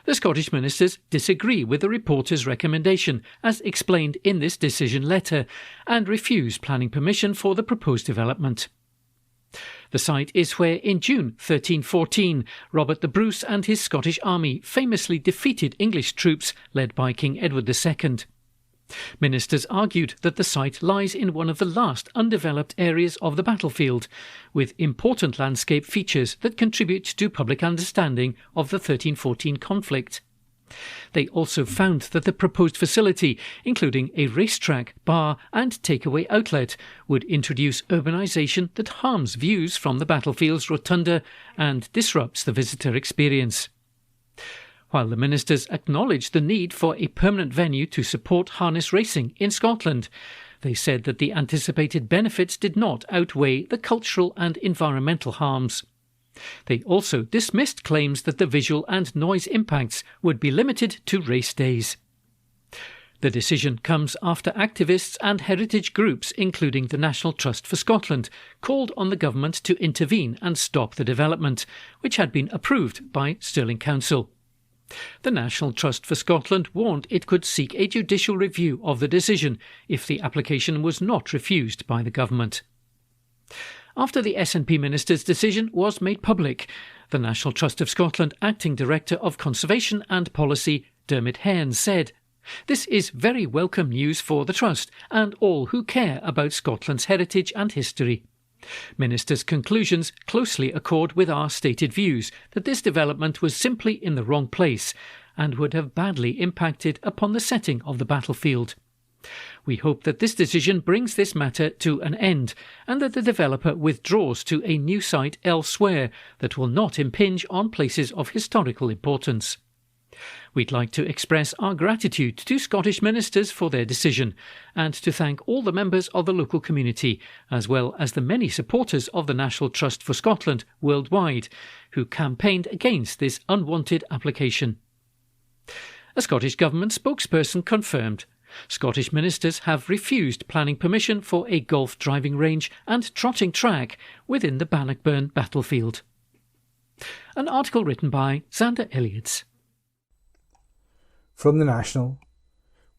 The Scottish ministers disagree with the reporter's recommendation, as explained in this decision letter, and refuse planning permission for the proposed development. The site is where, in June 1314, Robert the Bruce and his Scottish army famously defeated English troops led by King Edward II. Ministers argued that the site lies in one of the last undeveloped areas of the battlefield, with important landscape features that contribute to public understanding of the 1314 conflict. They also found that the proposed facility, including a racetrack, bar and takeaway outlet, would introduce urbanisation that harms views from the battlefield's rotunda and disrupts the visitor experience. While the ministers acknowledged the need for a permanent venue to support harness racing in Scotland, they said that the anticipated benefits did not outweigh the cultural and environmental harms. They also dismissed claims that the visual and noise impacts would be limited to race days. The decision comes after activists and heritage groups, including the National Trust for Scotland, called on the government to intervene and stop the development, which had been approved by Stirling Council. The National Trust for Scotland warned it could seek a judicial review of the decision if the application was not refused by the government. After the SNP minister's decision was made public, the National Trust of Scotland Acting Director of Conservation and Policy, Dermot Hearn, said, "This is very welcome news for the Trust and all who care about Scotland's heritage and history. Ministers' conclusions closely accord with our stated views that this development was simply in the wrong place and would have badly impacted upon the setting of the battlefield. We hope that this decision brings this matter to an end and that the developer withdraws to a new site elsewhere that will not impinge on places of historical importance. We'd like to express our gratitude to Scottish ministers for their decision and to thank all the members of the local community, as well as the many supporters of the National Trust for Scotland worldwide, who campaigned against this unwanted application." A Scottish Government spokesperson confirmed Scottish ministers have refused planning permission for a golf driving range and trotting track within the Bannockburn battlefield. An article written by Xander Elliots. From the National,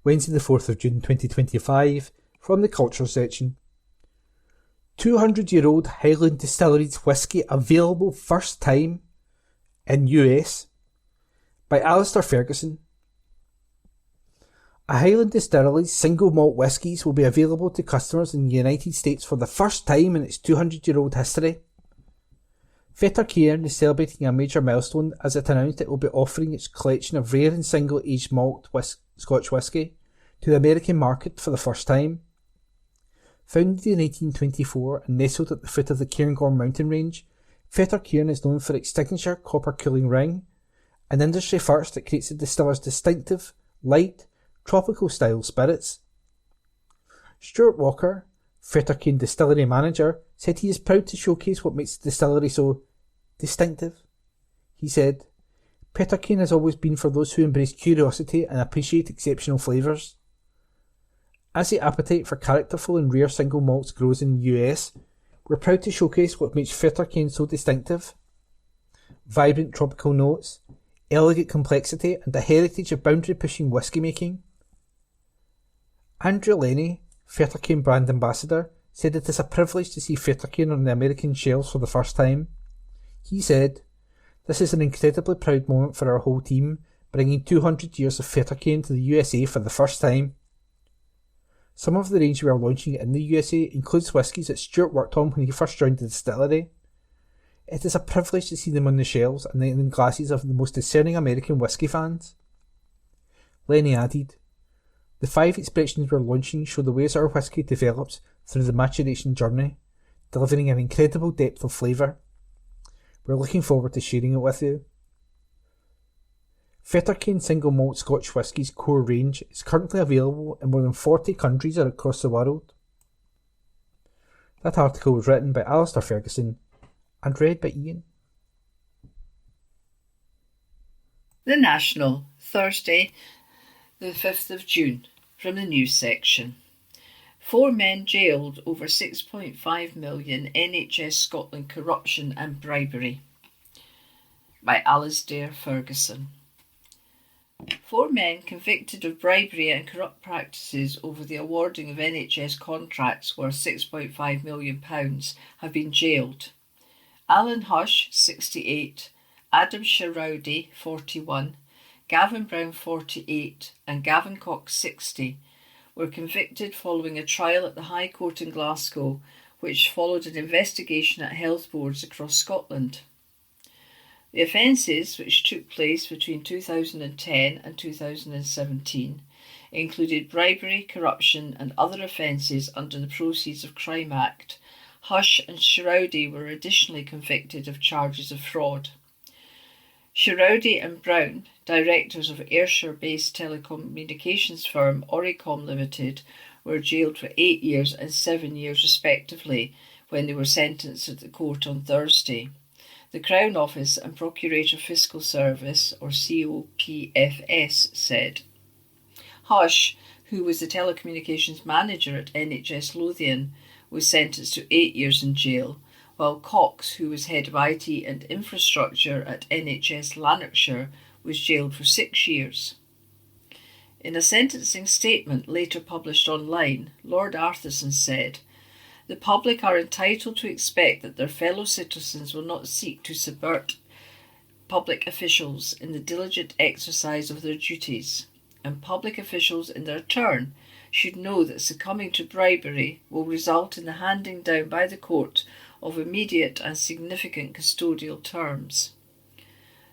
Wednesday the 4th of June 2025, from the Culture section. 200-year-old Highland Distillery's whisky available first time in US by Alistair Ferguson. A Highland Distillery's single malt whiskies will be available to customers in the United States for the first time in its 200-year-old history. Fetter Cairn is celebrating a major milestone as it announced it will be offering its collection of rare and single-aged malt Scotch whisky to the American market for the first time. Founded in 1824 and nestled at the foot of the Cairngorm mountain range, Fetter Cairn is known for its signature copper cooling ring, an industry first that creates the distiller's distinctive, light, tropical-style spirits. Stuart Walker, Fetter Cairn distillery manager, said he is proud to showcase what makes the distillery so distinctive. He said, "Fetter Cairn has always been for those who embrace curiosity and appreciate exceptional flavours. As the appetite for characterful and rare single malts grows in the US, we're proud to showcase what makes Fetter Cairn so distinctive. Vibrant tropical notes, elegant complexity and a heritage of boundary-pushing whisky making." Andrew Lenny, Fetter Cairn brand ambassador, said it is a privilege to see Fetter Cairn on the American shelves for the first time. He said, "This is an incredibly proud moment for our whole team, bringing 200 years of Fetter Cairn to the USA for the first time. Some of the range we are launching in the USA includes whiskies that Stuart worked on when he first joined the distillery. It is a privilege to see them on the shelves and in the glasses of the most discerning American whisky fans. Lenny added, "The 5 expressions we're launching show the ways our whisky develops through the maturation journey, delivering an incredible depth of flavour. We're looking forward to sharing it with you." Fetterkane Single Malt Scotch Whisky's core range is currently available in more than 40 countries across the world. That article was written by Alistair Ferguson and read by Ian. The National, Thursday, the 5th of June, from the news section. 4 men jailed over 6.5 million NHS Scotland corruption and bribery. By Alistair Ferguson. 4 men convicted of bribery and corrupt practices over the awarding of NHS contracts worth £6.5 million have been jailed. Alan Hush, 68, Adam Sherrowdy, 41, Gavin Brown, 48 and Gavin Cox, 60, were convicted following a trial at the High Court in Glasgow, which followed an investigation at health boards across Scotland. The offences, which took place between 2010 and 2017, included bribery, corruption and other offences under the Proceeds of Crime Act. Hush and Sherrowdy were additionally convicted of charges of fraud. Sherrowdy and Brown, directors of Ayrshire-based telecommunications firm Oricom Limited, were jailed for 8 years and 7 years respectively when they were sentenced at the court on Thursday. The Crown Office and Procurator Fiscal Service, or COPFS, said. Hush, who was the telecommunications manager at NHS Lothian, was sentenced to 8 years in jail, while Cox, who was head of IT and infrastructure at NHS Lanarkshire, was jailed for 6 years. In a sentencing statement later published online, Lord Arthurson said, "The public are entitled to expect that their fellow citizens will not seek to subvert public officials in the diligent exercise of their duties, and public officials in their turn should know that succumbing to bribery will result in the handing down by the court of immediate and significant custodial terms.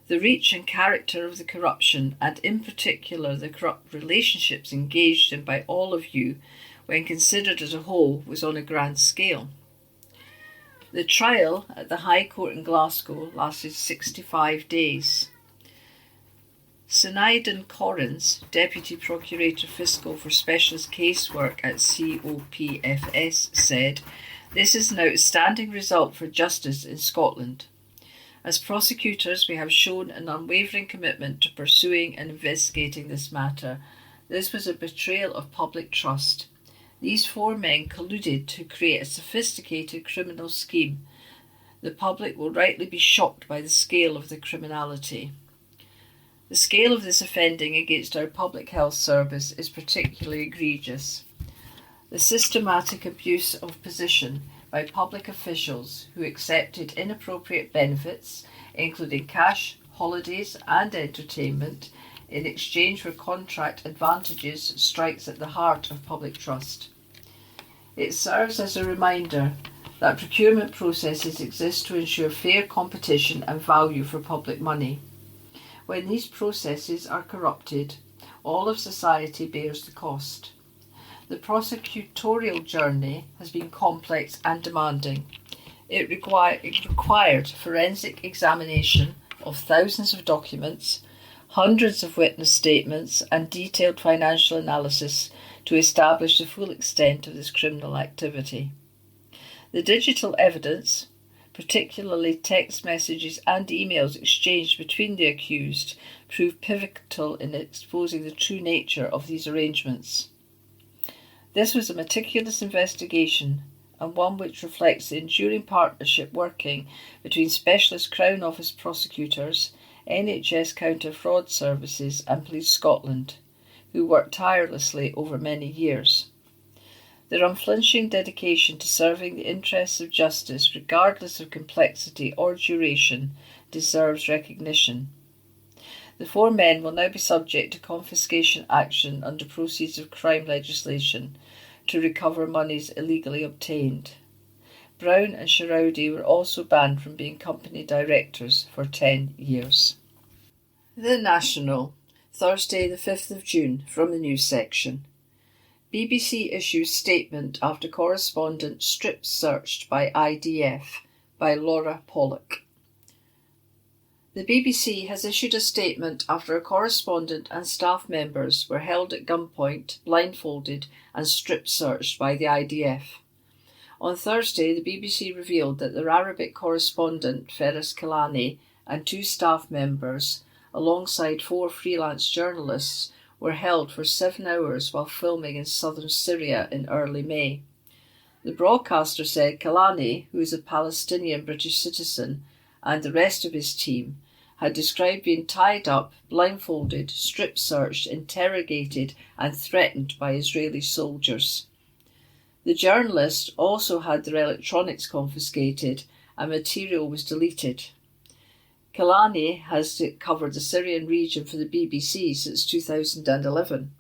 The reach and character of the corruption, and in particular the corrupt relationships engaged in by all of you, when considered as a whole, was on a grand scale." The trial at the High Court in Glasgow lasted 65 days. Sineadon Corrins, Deputy Procurator Fiscal for Specialist Casework at COPFS, said, "This is an outstanding result for justice in Scotland. As prosecutors, we have shown an unwavering commitment to pursuing and investigating this matter. This was a betrayal of public trust. These 4 men colluded to create a sophisticated criminal scheme. The public will rightly be shocked by the scale of the criminality. The scale of this offending against our public health service is particularly egregious. The systematic abuse of position by public officials who accepted inappropriate benefits, including cash, holidays and entertainment, in exchange for contract advantages, strikes at the heart of public trust. It serves as a reminder that procurement processes exist to ensure fair competition and value for public money. When these processes are corrupted, all of society bears the cost. The prosecutorial journey has been complex and demanding. It required forensic examination of thousands of documents, hundreds of witness statements and detailed financial analysis to establish the full extent of this criminal activity. The digital evidence, particularly text messages and emails exchanged between the accused, proved pivotal in exposing the true nature of these arrangements. This was a meticulous investigation, and one which reflects the enduring partnership working between specialist Crown Office prosecutors, NHS Counter-Fraud Services and Police Scotland, who worked tirelessly over many years. Their unflinching dedication to serving the interests of justice, regardless of complexity or duration, deserves recognition. The 4 men will now be subject to confiscation action under Proceeds of Crime legislation to recover monies illegally obtained. Brown and Sherrowdy were also banned from being company directors for 10 years. The National, Thursday the 5th of June, from the news section. BBC issues statement after correspondent strip searched by IDF, by Laura Pollock. The BBC has issued a statement after a correspondent and staff members were held at gunpoint, blindfolded and strip searched by the IDF. On Thursday, the BBC revealed that their Arabic correspondent, Feras Kelani, and 2 staff members, alongside 4 freelance journalists, were held for 7 hours while filming in southern Syria in early May. The broadcaster said Kelani, who is a Palestinian British citizen, and the rest of his team had described being tied up, blindfolded, strip-searched, interrogated and threatened by Israeli soldiers. The journalists also had their electronics confiscated and material was deleted. Kelani has covered the Syrian region for the BBC since 2011.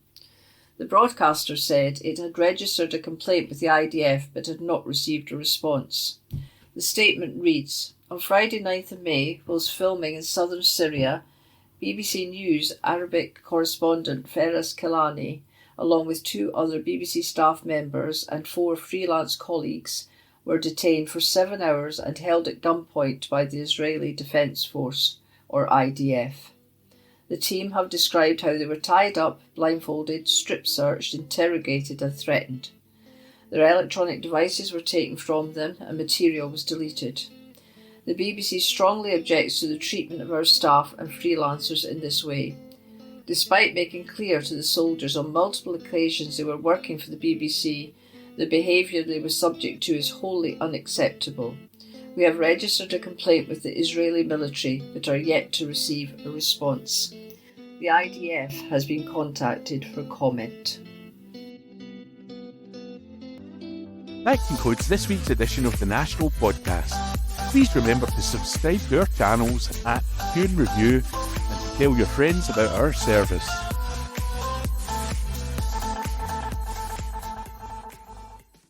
The broadcaster said it had registered a complaint with the IDF but had not received a response. The statement reads, on Friday 9th of May, whilst filming in southern Syria, BBC News Arabic correspondent Feras Kelani, along with 2 other BBC staff members and 4 freelance colleagues, were detained for 7 hours and held at gunpoint by the Israeli Defence Force, or IDF. The team have described how they were tied up, blindfolded, strip-searched, interrogated and threatened. Their electronic devices were taken from them and material was deleted. The BBC strongly objects to the treatment of our staff and freelancers in this way. Despite making clear to the soldiers on multiple occasions they were working for the BBC, the behaviour they were subject to is wholly unacceptable. We have registered a complaint with the Israeli military but are yet to receive a response. The IDF has been contacted for comment. That concludes this week's edition of the National Podcast. Please remember to subscribe to our channels at Tune Review and to tell your friends about our service.